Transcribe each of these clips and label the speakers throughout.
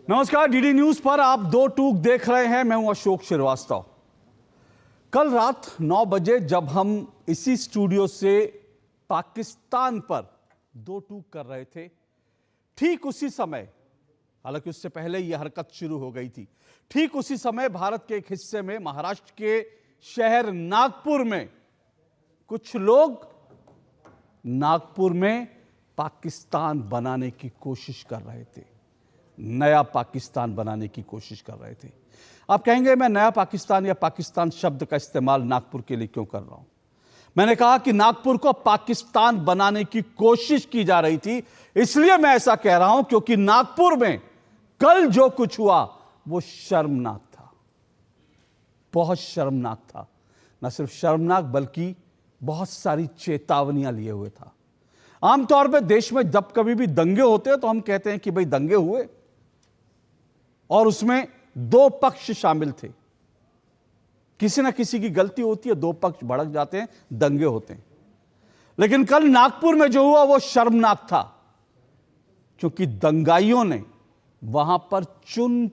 Speaker 1: नमस्कार, DD news पर आप दो टूक देख रहे हैं। मैं हूं अशोक श्रीवास्तव। कल रात 9 बजे जब हम इसी स्टूडियो से पाकिस्तान पर दो टूक कर रहे थे, ठीक उसी समय, हालांकि उससे पहले यह हरकत शुरू हो गई थी, ठीक उसी समय भारत के एक हिस्से में, महाराष्ट्र के शहर नागपुर में, कुछ लोग नागपुर में पाकिस्तान बनाने की कोशिश कर रहे थे, नया पाकिस्तान बनाने की कोशिश कर रहे थे। आप कहेंगे मैं नया पाकिस्तान या पाकिस्तान शब्द का इस्तेमाल नागपुर के लिए क्यों कर रहा हूं? मैंने कहा कि नागपुर को पाकिस्तान बनाने की कोशिश की जा रही थी, इसलिए मैं ऐसा कह रहा हूं क्योंकि नागपुर में कल जो कुछ हुआ वो शर्मनाक था, बहुत शर्मनाक था। न सिर्फ शर्मनाक बल्कि बहुत सारी चेतावनियां लिए हुए था। आमतौर पर देश में जब कभी भी दंगे होते हैं तो हम कहते हैं कि भाई दंगे हुए और उसमें दो पक्ष शामिल थे, किसी ना किसी की गलती होती है, दो पक्ष भड़क जाते हैं, दंगे होते हैं। लेकिन कल नागपुर में जो हुआ वो शर्मनाक था, क्योंकि दंगाइयों ने वहां पर चुन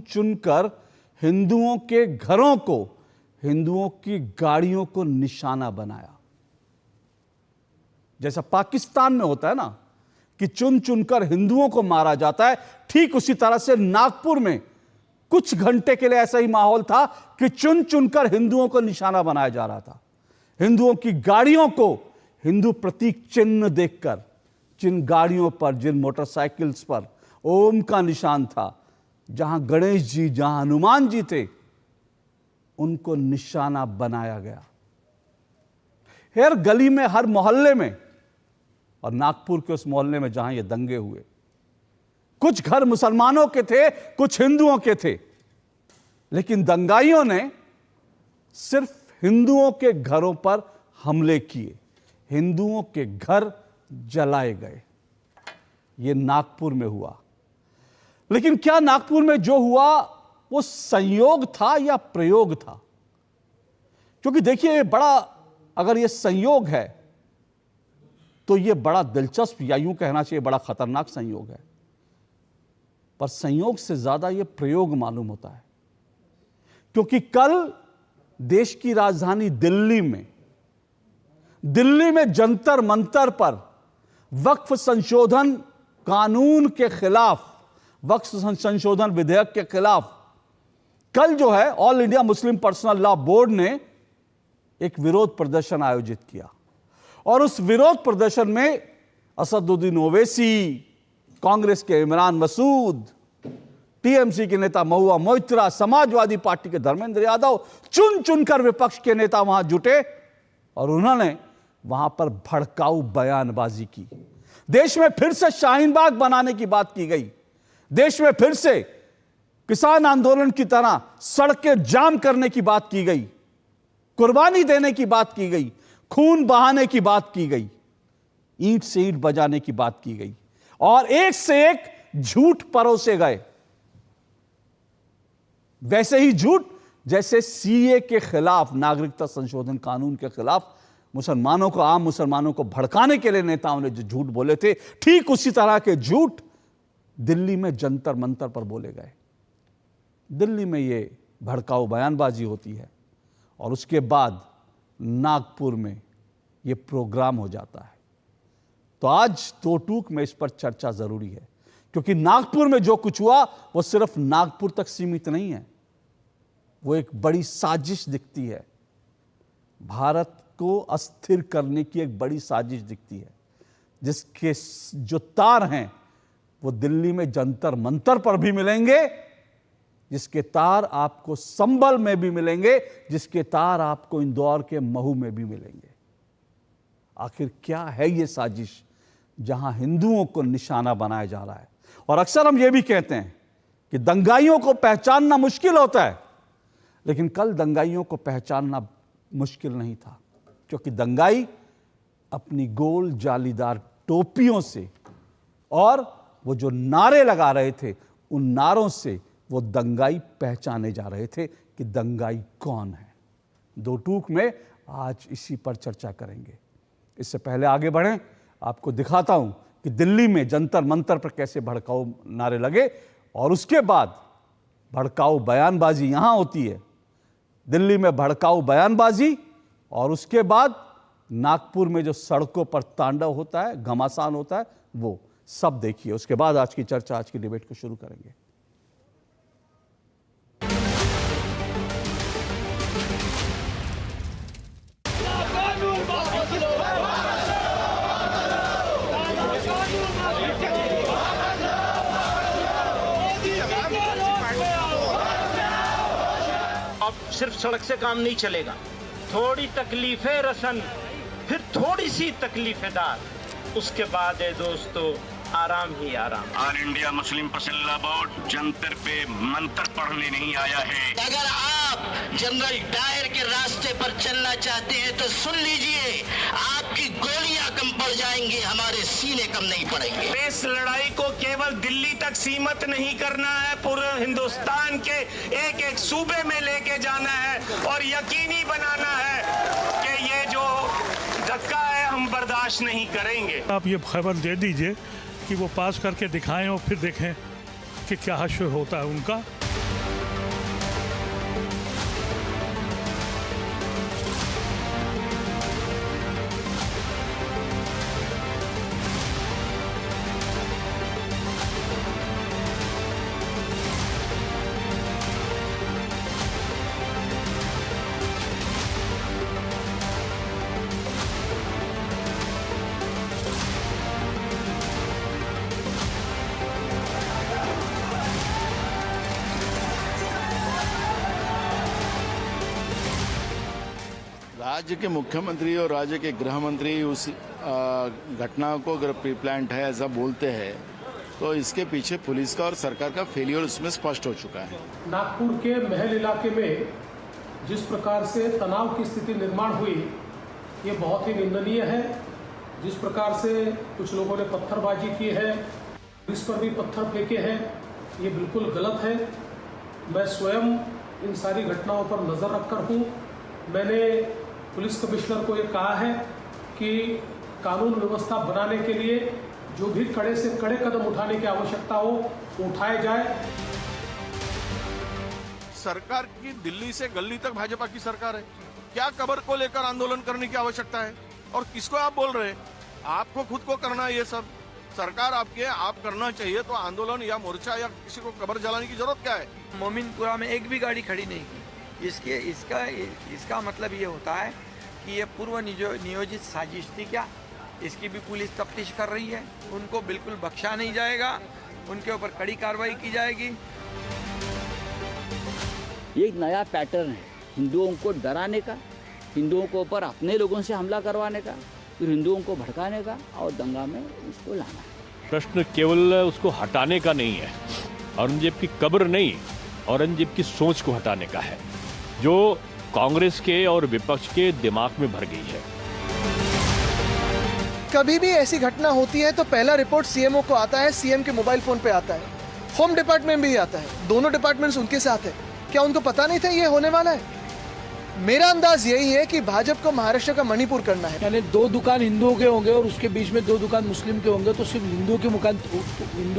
Speaker 1: चुनकर हिंदुओं के घरों को, हिंदुओं की गाड़ियों को निशाना बनाया। जैसा पाकिस्तान में होता है ना कि चुन चुनकर हिंदुओं को मारा जाता है, ठीक उसी तरह से नागपुर में कुछ घंटे के लिए ऐसा ही माहौल था कि चुन चुनकर हिंदुओं को निशाना बनाया जा रहा था। हिंदुओं की गाड़ियों को हिंदू प्रतीक चिन्ह देखकर, जिन गाड़ियों पर, जिन मोटरसाइकिल्स पर ओम का निशान था, जहां गणेश जी, जहां हनुमान जी थे, उनको निशाना बनाया गया। हर गली में, हर मोहल्ले में, और नागपुर के उस मोहल्ले में जहां ये दंगे हुए, कुछ घर मुसलमानों के थे, कुछ हिंदुओं के थे, लेकिन दंगाइयों ने सिर्फ हिंदुओं के घरों पर हमले किए, हिंदुओं के घर जलाए गए। ये नागपुर में हुआ। लेकिन क्या नागपुर में जो हुआ वो संयोग था या प्रयोग था? क्योंकि देखिए, बड़ा, अगर ये संयोग है तो ये बड़ा दिलचस्प, या यूं कहना चाहिए बड़ा खतरनाक संयोग है। पर संयोग से ज्यादा ये प्रयोग मालूम होता है, क्योंकि कल देश की राजधानी दिल्ली में जंतर मंतर पर वक्फ संशोधन कानून के खिलाफ, वक्फ संशोधन विधेयक के खिलाफ कल जो है ऑल इंडिया मुस्लिम पर्सनल लॉ बोर्ड ने एक विरोध प्रदर्शन आयोजित किया। और उस विरोध प्रदर्शन में असदुद्दीन ओवैसी, कांग्रेस के इमरान मसूद, टीएमसी के नेता महुआ मोइत्रा, समाजवादी पार्टी के धर्मेंद्र यादव, चुन चुनकर विपक्ष के नेता वहां जुटे और उन्होंने वहां पर भड़काऊ बयानबाजी की। देश में फिर से शाहीन बाग बनाने की बात की गई, देश में फिर से किसान आंदोलन की तरह सड़कें जाम करने की बात की गई, कुर्बानी देने की बात की गई, खून बहाने की बात की गई, ईंट से ईंट बजाने की बात की गई, और एक से एक झूठ परोसे गए। वैसे ही झूठ जैसे सीए के खिलाफ, नागरिकता संशोधन कानून के खिलाफ मुसलमानों को, आम मुसलमानों को भड़काने के लिए नेताओं ने जो झूठ बोले थे, ठीक उसी तरह के झूठ दिल्ली में जंतर मंतर पर बोले गए। दिल्ली में ये भड़काऊ बयानबाजी होती है और उसके बाद नागपुर में ये प्रोग्राम हो जाता है। तो आज दो टूक में इस पर चर्चा जरूरी है, क्योंकि नागपुर में जो कुछ हुआ वो सिर्फ नागपुर तक सीमित नहीं है, वो एक बड़ी साजिश दिखती है, भारत को अस्थिर करने की एक बड़ी साजिश दिखती है, जिसके जो तार हैं वो दिल्ली में जंतर मंतर पर भी मिलेंगे, जिसके तार आपको संभल में भी मिलेंगे, जिसके तार आपको इंदौर के महू में भी मिलेंगे। आखिर क्या है ये साजिश जहां हिंदुओं को निशाना बनाया जा रहा है? और अक्सर हम ये भी कहते हैं कि दंगाइयों को पहचानना मुश्किल होता है, लेकिन कल दंगाइयों को पहचानना मुश्किल नहीं था, क्योंकि दंगाई अपनी गोल जालीदार टोपियों से और वो जो नारे लगा रहे थे, उन नारों से वो दंगाई पहचाने जा रहे थे कि दंगाई कौन है। दो टूक में आज इसी पर चर्चा करेंगे। इससे पहले आगे बढ़ें, आपको दिखाता हूं कि दिल्ली में जंतर मंतर पर कैसे भड़काऊ नारे लगे और उसके बाद भड़काऊ बयानबाजी यहां होती है, दिल्ली में भड़काऊ बयानबाजी, और उसके बाद नागपुर में जो सड़कों पर तांडव होता है, घमासान होता है, वो सब देखिए। उसके बाद आज की चर्चा, आज की डिबेट को शुरू करेंगे।
Speaker 2: अब सिर्फ सड़क से काम नहीं चलेगा, थोड़ी तकलीफें रसन, फिर थोड़ी सी तकलीफेदार, उसके बाद है दोस्तों आराम ही आराम।
Speaker 3: ऑल इंडिया मुस्लिम पसल्ला बोर्ड जंतर पे मंत्र पढ़ने नहीं आया है।
Speaker 4: अगर आप जनरल डायर के रास्ते पर चलना चाहते हैं तो सुन लीजिए, आपकी गोलियां कम पड़ जाएंगी, हमारे सीने कम नहीं पड़ेंगे।
Speaker 2: इस लड़ाई को केवल दिल्ली तक सीमित नहीं करना है, पूरे हिंदुस्तान के एक एक सूबे में लेके जाना है और यकीनी बनाना है कि ये जो धक्का है हम बर्दाश्त नहीं करेंगे।
Speaker 5: आप ये खबर दे दीजिए कि वो पास करके दिखाएं और फिर देखें कि क्या हश्र होता है उनका।
Speaker 6: राज्य के मुख्यमंत्री और राज्य के गृह मंत्री उस घटना को अगर प्री प्लान्ड है ऐसा बोलते हैं तो इसके पीछे पुलिस का और सरकार का फेलियर उसमें स्पष्ट हो चुका है।
Speaker 7: नागपुर के महल इलाके में जिस प्रकार से तनाव की स्थिति निर्माण हुई, ये बहुत ही निंदनीय है। जिस प्रकार से कुछ लोगों ने पत्थरबाजी की है, पुलिस पर भी पत्थर फेंके हैं, ये बिल्कुल गलत है। मैं स्वयं इन सारी घटनाओं पर नज़र रखकर हूँ। मैंने पुलिस कमिश्नर को ये कहा है कि कानून व्यवस्था बनाने के लिए जो भी कड़े से कड़े कदम उठाने की आवश्यकता हो वो उठाए जाए।
Speaker 8: सरकार की दिल्ली से गली तक भाजपा की सरकार है, क्या कब्र को लेकर आंदोलन करने की आवश्यकता है? और किसको आप बोल रहे हैं? आपको खुद को करना है ये सब, सरकार आपकी है, आप करना चाहिए। तो आंदोलन या मोर्चा या किसी को कब्र जलाने की जरूरत क्या है?
Speaker 9: मोमिनपुरा में एक भी गाड़ी खड़ी नहीं की। इसका मतलब ये होता है कि ये पूर्व नियोजित साजिश थी क्या? इसकी भी पुलिस तफ्तीश कर रही है। उनको बिल्कुल बख्शा नहीं जाएगा, उनके ऊपर कड़ी कार्रवाई की जाएगी।
Speaker 10: ये एक नया पैटर्न है हिंदुओं को डराने का, हिंदुओं को ऊपर अपने लोगों से हमला करवाने का, फिर हिंदुओं को भड़काने का और दंगा में उसको लाना है।
Speaker 11: प्रश्न केवल उसको हटाने का नहीं है, औरंगजेब की कब्र नहीं, औरंगजेब की सोच को हटाने का है जो कांग्रेस के और विपक्ष के दिमाग में भर गई है।
Speaker 12: कभी भी ऐसी घटना होती है तो पहला रिपोर्ट सीएमओ को आता है, सीएम के मोबाइल फोन पे आता है, होम डिपार्टमेंट भी आता है, दोनों डिपार्टमेंट्स उनके साथ है। क्या उनको पता नहीं था ये होने वाला है? मेरा अंदाज यही है कि भाजपा को महाराष्ट्र का मणिपुर करना है।
Speaker 7: यानी 2 दुकान हिंदुओं के होंगे और उसके बीच में 2 दुकान मुस्लिम के होंगे, तो सिर्फ हिंदुओं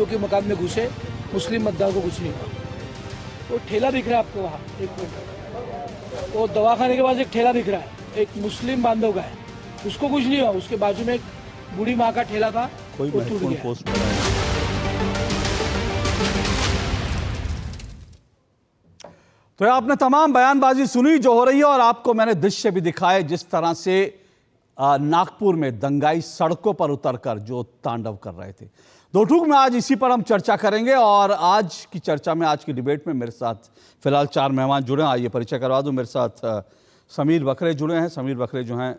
Speaker 7: के मकान में घुसे, मुस्लिम मतदार को कुछ नहीं हुआ। वो ठेला दिख रहा है आपको वहाँ, एक मिनट, वो दवाखाने के पास एक ठेला दिख रहा है, एक मुस्लिम बांधव का है, उसको कुछ नहीं हुआ। उसके बाजू में एक बूढ़ी माँ का ठेला था, वो टूट गया।
Speaker 1: तो आपने तमाम बयानबाजी सुनी जो हो रही है, और आपको मैंने दृश्य भी दिखाए जिस तरह से नागपुर में दंगाई सड़कों पर उतरकर जो तांडव कर रहे थे। दो टूक में आज इसी पर हम चर्चा करेंगे। और आज की चर्चा में, आज की डिबेट में मेरे साथ फिलहाल 4 मेहमान जुड़े हैं। आइए परिचय करवा दूं। मेरे साथ समीर बकरे जुड़े हैं। समीर बकरे जो हैं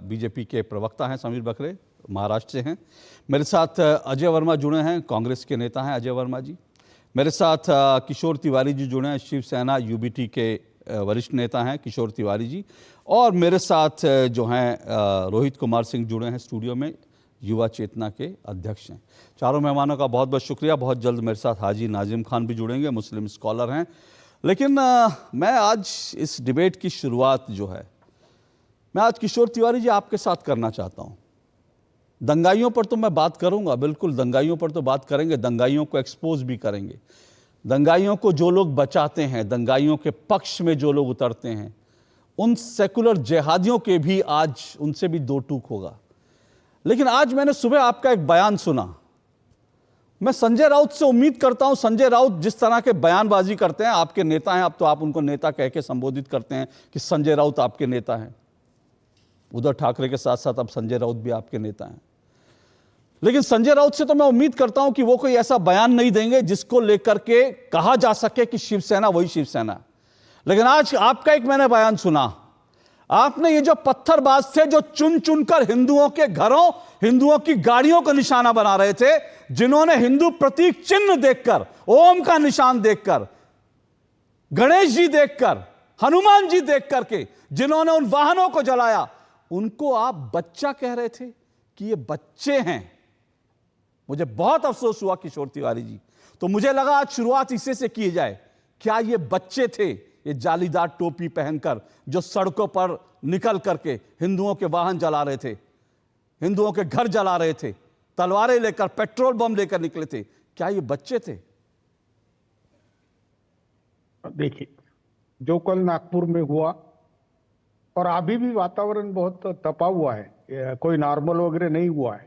Speaker 1: बीजेपी के प्रवक्ता हैं। समीर बकरे महाराष्ट्र से हैं। मेरे साथ अजय वर्मा जुड़े हैं, कांग्रेस के नेता हैं अजय वर्मा जी। मेरे साथ किशोर तिवारी जी जुड़े हैं, शिवसेना यूबीटी के वरिष्ठ नेता हैं किशोर तिवारी जी। और मेरे साथ जो हैं रोहित कुमार सिंह जुड़े हैं स्टूडियो में, युवा चेतना के अध्यक्ष हैं। चारों मेहमानों का बहुत बहुत शुक्रिया। बहुत जल्द मेरे साथ हाजी नाजिम खान भी जुड़ेंगे, मुस्लिम स्कॉलर हैं। लेकिन मैं आज इस डिबेट की शुरुआत जो है, मैं आज किशोर तिवारी जी आपके साथ करना चाहता हूँ। दंगाइयों पर तो मैं बात करूंगा, बिल्कुल दंगाइयों पर तो बात करेंगे, दंगाइयों को एक्सपोज भी करेंगे। दंगाइयों को जो लोग बचाते हैं, दंगाइयों के पक्ष में जो लोग उतरते हैं, उन सेकुलर जिहादियों के भी आज उनसे भी दो टूक होगा। लेकिन आज मैंने सुबह आपका एक बयान सुना। मैं संजय राउत से उम्मीद करता हूं, संजय राउत जिस तरह के बयानबाजी करते हैं, आपके नेता हैं, अब तो आप उनको नेता कह के संबोधित करते हैं कि संजय राउत आपके नेता हैं। उद्धव ठाकरे के साथ साथ अब संजय राउत भी आपके नेता हैं। लेकिन संजय राउत से तो मैं उम्मीद करता हूं कि वो कोई ऐसा बयान नहीं देंगे जिसको लेकर के कहा जा सके कि शिवसेना वही शिवसेना। लेकिन आज आपका एक मैंने बयान सुना, आपने ये जो पत्थरबाज थे जो चुन चुनकर हिंदुओं के घरों, हिंदुओं की गाड़ियों को निशाना बना रहे थे, जिन्होंने हिंदू प्रतीक चिन्ह देखकर, ओम का निशान देखकर, गणेश जी देखकर, हनुमान जी देख करके जिन्होंने उन वाहनों को जलाया, उनको आप बच्चा कह रहे थे कि ये बच्चे हैं। मुझे बहुत अफसोस हुआ किशोर तिवारी जी। तो मुझे लगा आज शुरुआत इसी से की जाए। क्या ये बच्चे थे, ये जालीदार टोपी पहनकर जो सड़कों पर निकल करके हिंदुओं के वाहन जला रहे थे, हिंदुओं के घर जला रहे थे, तलवारें लेकर, पेट्रोल बम लेकर निकले थे, क्या ये बच्चे थे?
Speaker 13: देखिए, जो कल नागपुर में हुआ, और अभी भी वातावरण बहुत तपा हुआ है, कोई नॉर्मल वगैरह नहीं हुआ है,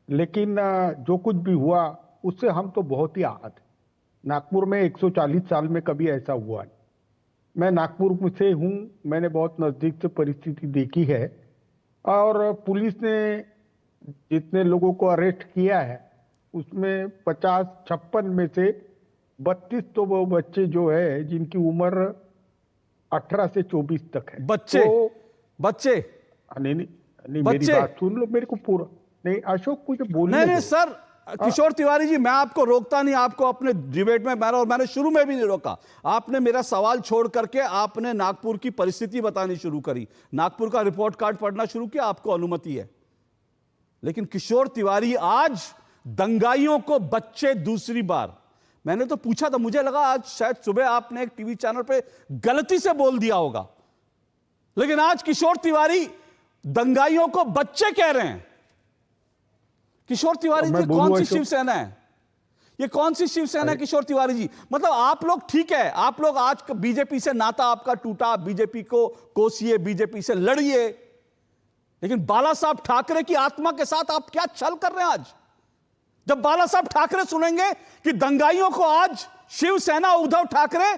Speaker 13: लेकिन जो कुछ भी हुआ उससे हम तो बहुत ही आहत हैं। नागपुर में 140 साल में कभी ऐसा हुआ है। मैं नागपुर से हूँ, मैंने बहुत नज़दीक से परिस्थिति देखी है, और पुलिस ने जितने लोगों को अरेस्ट किया है उसमें 50-56 में से 32 तो वो बच्चे जो है जिनकी उम्र 18 से 24 तक है।
Speaker 1: बच्चे
Speaker 13: तो,
Speaker 1: बच्चे
Speaker 13: नहीं मेरी बात सुन लो, मेरे को पूरा नहीं, अशोक कुछ बोलने
Speaker 1: नहीं सर, किशोर तिवारी जी, मैं आपको रोकता नहीं, आपको अपने डिबेट में मैंने शुरू में भी नहीं रोका। आपने मेरा सवाल छोड़ करके आपने नागपुर की परिस्थिति बतानी शुरू करी, नागपुर का रिपोर्ट कार्ड पढ़ना शुरू किया, आपको अनुमति है। लेकिन किशोर तिवारी आज दंगाइयों को बच्चे दूसरी बार, मैंने तो पूछा था, मुझे लगा आज शायद सुबह आपने एक टीवी चैनल पे गलती से बोल दिया होगा, लेकिन आज किशोर तिवारी दंगाइयों को बच्चे कह रहे हैं। किशोर तिवारी जी, कौन सी शिवसेना है? ये कौन सी शिवसेना है किशोर तिवारी जी? मतलब आप लोग, ठीक है, आप लोग आज बीजेपी से नाता आपका टूटा, बीजेपी को कोसिए, बीजेपी से लड़िए, लेकिन बाला साहब ठाकरे की आत्मा के साथ आप क्या छल कर रहे हैं आज? जब बाला साहब ठाकरे सुनेंगे कि दंगाइयों को आज शिवसेना, उद्धव ठाकरे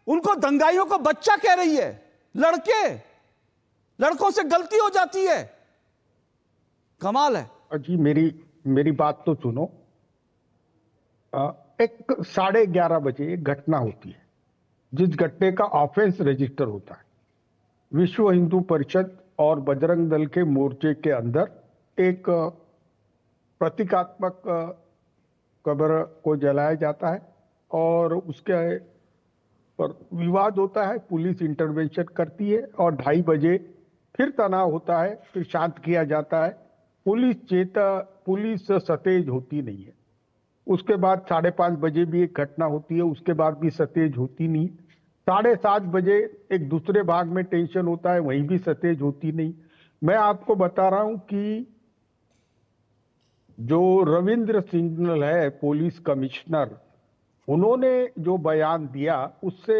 Speaker 1: उनको दंगाइयों को बच्चा कह रही है, लड़कों से गलती हो जाती है, कमाल है
Speaker 13: जी। मेरी बात तो सुनो। एक 11:30 बजे एक घटना होती है, जिस घटने का ऑफेंस रजिस्टर होता है। विश्व हिंदू परिषद और बजरंग दल के मोर्चे के अंदर एक प्रतीकात्मक कब्र को जलाया जाता है और उसके पर विवाद होता है, पुलिस इंटरवेंशन करती है और 2:30 बजे फिर तनाव होता है, फिर शांत किया जाता है। पुलिस सतेज होती नहीं है। उसके बाद 5:30 बजे भी एक घटना होती है, उसके बाद भी सतेज होती नहीं। 7:30 बजे एक दूसरे भाग में टेंशन होता है, वहीं भी सतेज होती नहीं। मैं आपको बता रहा हूं कि जो रविंद्र सिंघल है पुलिस कमिश्नर, उन्होंने जो बयान दिया उससे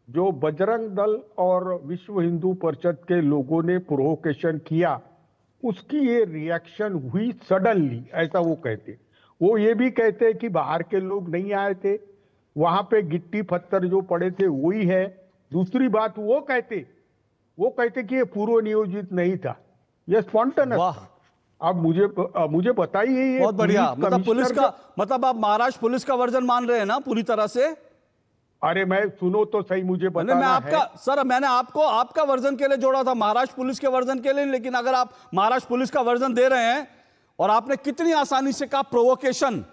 Speaker 13: जो बजरंग दल और विश्व हिंदू परिषद के लोगों ने प्रोवोकेशन किया, उसकी ये रिएक्शन हुई सडनली, ऐसा वो कहते। वो ये भी कहते कि बाहर के लोग नहीं आए थे, वहां पे गिट्टी पत्थर जो पड़े थे वही है। दूसरी बात वो कहते कि ये पूर्व नियोजित नहीं था, ये स्पॉन्टेनियस था। अब मुझे बताइए, ये
Speaker 1: बहुत बढ़िया, मतलब पुलिस का, मतलब आप महाराष्ट्र पुलिस का वर्जन मान रहे हैं ना पूरी तरह से?
Speaker 13: अरे मैं सुनो तो सही, मुझे बताना
Speaker 1: मैं आपका है। सर, मैंने आपको आपका वर्जन के लिए जोड़ा था, महाराष्ट्र पुलिस के वर्जन के लिए। लेकिन अगर आप महाराष्ट्र पुलिस का वर्जन दे रहे हैं और आपने कितनी आसानी से कहा प्रोवोकेशन,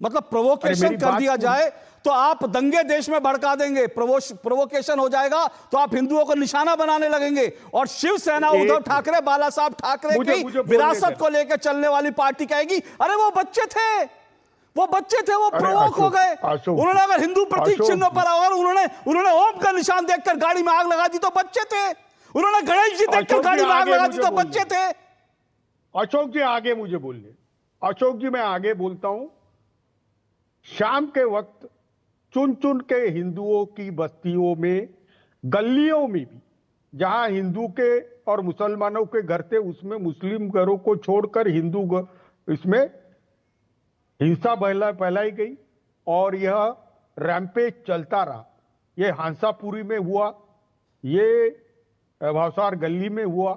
Speaker 1: मतलब प्रोवोकेशन कर दिया जाए तो आप दंगे देश में भड़का देंगे, प्रोवोकेशन हो जाएगा तो आप हिंदुओं को निशाना बनाने लगेंगे, और शिवसेना, उद्धव ठाकरे, बाला साहब ठाकरे की विरासत को लेकर चलने वाली पार्टी कहेगी अरे वो बच्चे थे, वो प्रोवोक हो गए। उन्होंने अगर हिंदू प्रतीक चिन्हों पर अगर उन्होंने ओम का निशान देखकर गाड़ी में आग लगा दी तो बच्चे थे, उन्होंने गणेश जी देखकर गाड़ी में आग लगा दी तो बच्चे थे।
Speaker 13: अशोक जी आगे मुझे बोलने, अशोक जी मैं आगे बोलता हूं। शाम के वक्त चुन चुन के हिंदुओं की बस्तियों में, गलियों में भी, जहां हिंदू के और मुसलमानों के घर थे उसमें मुस्लिम घरों को छोड़कर हिंदू इसमें हिंसा फैलाई गई और यह रैंपेज चलता रहा। ये हांसापुरी में हुआ, ये भावसार गली में हुआ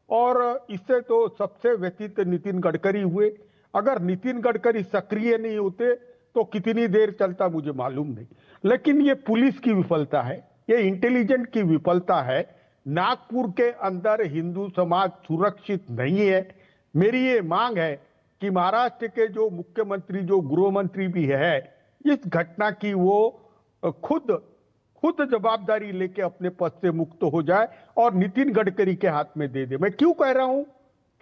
Speaker 13: और इससे तो सबसे व्यतीत नितिन गडकरी हुए। अगर नितिन गडकरी सक्रिय नहीं होते तो कितनी देर चलता मुझे मालूम नहीं, लेकिन ये पुलिस की विफलता है, ये इंटेलिजेंट की विफलता है। नागपुर के अंदर हिंदू समाज सुरक्षित नहीं है। मेरी ये मांग है कि महाराष्ट्र के जो मुख्यमंत्री, जो गृह मंत्री भी है, इस घटना की वो खुद जवाबदारी लेके अपने पद से मुक्त हो जाए और नितिन गडकरी के हाथ में दे दे। मैं क्यों कह रहा हूं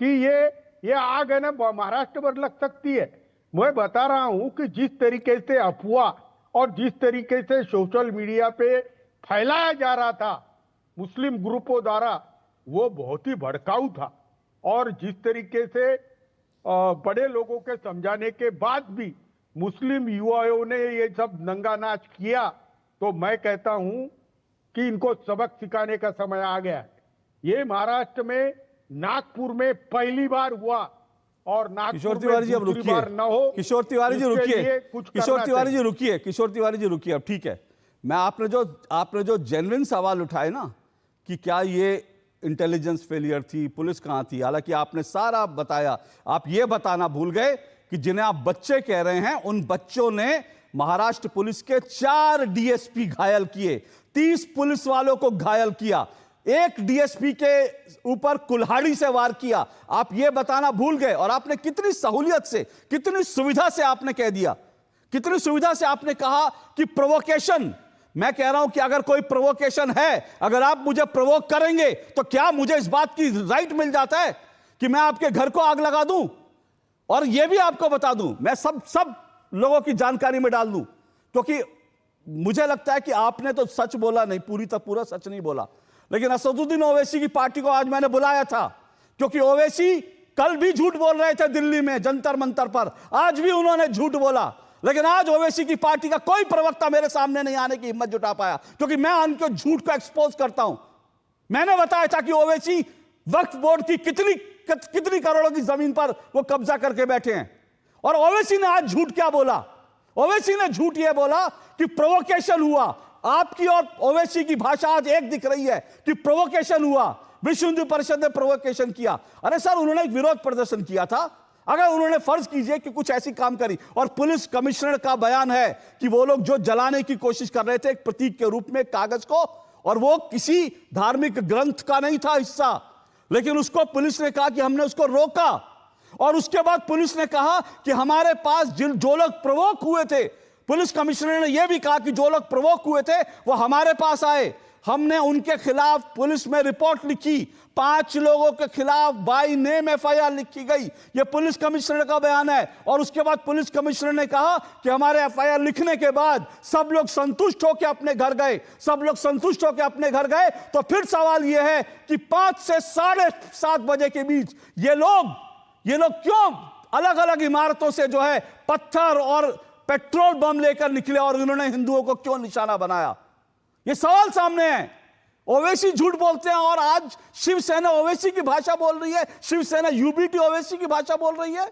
Speaker 13: कि ये आग है ना महाराष्ट्र पर लग सकती है। मैं बता रहा हूं कि जिस तरीके से अफवाह और जिस तरीके से सोशल मीडिया पे फैलाया जा रहा था मुस्लिम ग्रुपों द्वारा, वो बहुत ही भड़काऊ था। और जिस तरीके से बड़े लोगों के समझाने के बाद भी मुस्लिम युवाओं ने ये सब नंगा नाच किया, तो मैं कहता हूं कि इनको सबक सिखाने का समय आ गया है। ये महाराष्ट्र में नागपुर में पहली बार हुआ और नागपुर में दूसरी बार न हो।
Speaker 1: किशोर तिवारी जी रुकिए, किशोर तिवारी जी रुकिए, किशोर तिवारी जी रुकिए। अब ठीक है, मैं आपने जो जेन्युइन सवाल उठाए ना कि क्या ये इंटेलिजेंस फेलियर थी, पुलिस कहां थी, हालांकि आपने सारा बताया। आप ये बताना भूल गए कि जिन्हें आप बच्चे कह रहे हैं उन बच्चों ने महाराष्ट्र पुलिस के 4 डीएसपी घायल किए, 30 पुलिस वालों को घायल किया, एक डीएसपी के ऊपर कुल्हाड़ी से वार किया। आप ये बताना भूल गए। और आपने कितनी सहूलियत से, कितनी सुविधा से आपने कह दिया, कितनी सुविधा से आपने कहा कि प्रोवोकेशन। मैं कह रहा हूं कि अगर कोई प्रोवोकेशन है, अगर आप मुझे प्रोवोक करेंगे तो क्या मुझे इस बात की राइट मिल जाता है कि मैं आपके घर को आग लगा दूं? और यह भी आपको बता दूं, मैं सब लोगों की जानकारी में डाल दूं, क्योंकि मुझे लगता है कि आपने तो सच बोला नहीं, पूरा सच नहीं बोला। लेकिन असदुद्दीन ओवैसी की पार्टी को आज मैंने बुलाया था, क्योंकि ओवैसी कल भी झूठ बोल रहे थे दिल्ली में जंतर मंतर पर, आज भी उन्होंने झूठ बोला। लेकिन आज ओवैसी की पार्टी का कोई प्रवक्ता मेरे सामने नहीं आने की हिम्मत जुटा पाया, क्योंकि मैं उनके झूठ को एक्सपोज करता हूं। मैंने बताया था कि ओवैसी वक्फ बोर्ड की कितनी करोड़ों की जमीन पर वो कब्जा करके बैठे हैं। और ओवैसी ने आज झूठ क्या बोला? ओवैसी ने झूठ यह बोला कि प्रोवोकेशन हुआ। आपकी और ओवैसी की भाषा आज एक दिख रही है कि प्रोवोकेशन हुआ, विश्व हिंदू परिषद ने प्रोवोकेशन किया। अरे सर, उन्होंने एक विरोध प्रदर्शन किया था। अगर उन्होंने फर्ज कीजिए कि कुछ ऐसी काम करी, और पुलिस कमिश्नर का बयान है कि वो लोग जो जलाने की कोशिश कर रहे थे एक प्रतीक के रूप में कागज को, और वो किसी धार्मिक ग्रंथ का नहीं था हिस्सा, लेकिन उसको पुलिस ने कहा कि हमने उसको रोका। और उसके बाद पुलिस ने कहा कि हमारे पास जो लोग प्रवोक हुए थे, पुलिस कमिश्नर ने यह भी कहा कि जो लोग प्रवोक हुए थे वो हमारे पास आए, हमने उनके खिलाफ पुलिस में रिपोर्ट लिखी, 5 लोगों के खिलाफ बाय नेम एफआईआर लिखी गई। यह पुलिस कमिश्नर का बयान है। और उसके बाद पुलिस कमिश्नर ने कहा कि हमारे एफआईआर लिखने के बाद सब लोग संतुष्ट होकर अपने घर गए, सब लोग संतुष्ट होकर अपने घर गए। तो फिर सवाल यह है कि 5 से 7:30 बजे के बीच ये लोग क्यों अलग अलग इमारतों से जो है पत्थर और पेट्रोल बम लेकर निकले और उन्होंने हिंदुओं को क्यों निशाना बनाया? ये सवाल सामने है। ओवैसी झूठ बोलते हैं और आज शिवसेना ओवैसी की भाषा बोल रही है, शिवसेना यूबीटी ओवैसी की भाषा बोल रही है।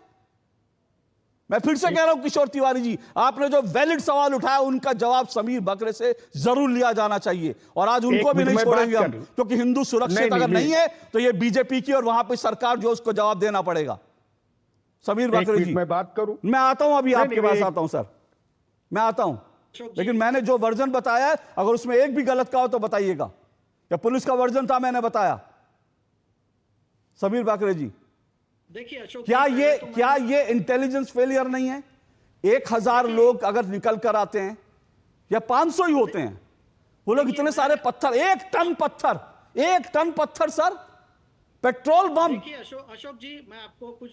Speaker 1: मैं फिर से कह रहा हूं किशोर तिवारी जी, आपने जो वैलिड सवाल उठाया उनका जवाब समीर बकरे से जरूर लिया जाना चाहिए। और आज उनको भी नहीं छोड़ेंगे हम, क्योंकि हिंदू सुरक्षित अगर नहीं है तो ये बीजेपी की और वहां पर सरकार जो उसको जवाब देना पड़ेगा। समीर बकरे जी,
Speaker 13: मैं बात करूं,
Speaker 1: मैं आता हूं, अभी आपके पास आता हूं सर, मैं आता हूं। लेकिन मैंने जो वर्जन बताया है, अगर उसमें एक भी गलत का हो तो बताइएगा। या पुलिस का वर्जन था, मैंने बताया। समीर बाकरे जी,
Speaker 14: देखिए
Speaker 1: क्या ये इंटेलिजेंस फेलियर नहीं है? 1000 लोग अगर निकल कर आते हैं या 500 ही होते हैं, वो लोग इतने सारे पत्थर, 1 टन पत्थर सर, पेट्रोल बम।
Speaker 14: देखिए अशोक जी, मैं आपको कुछ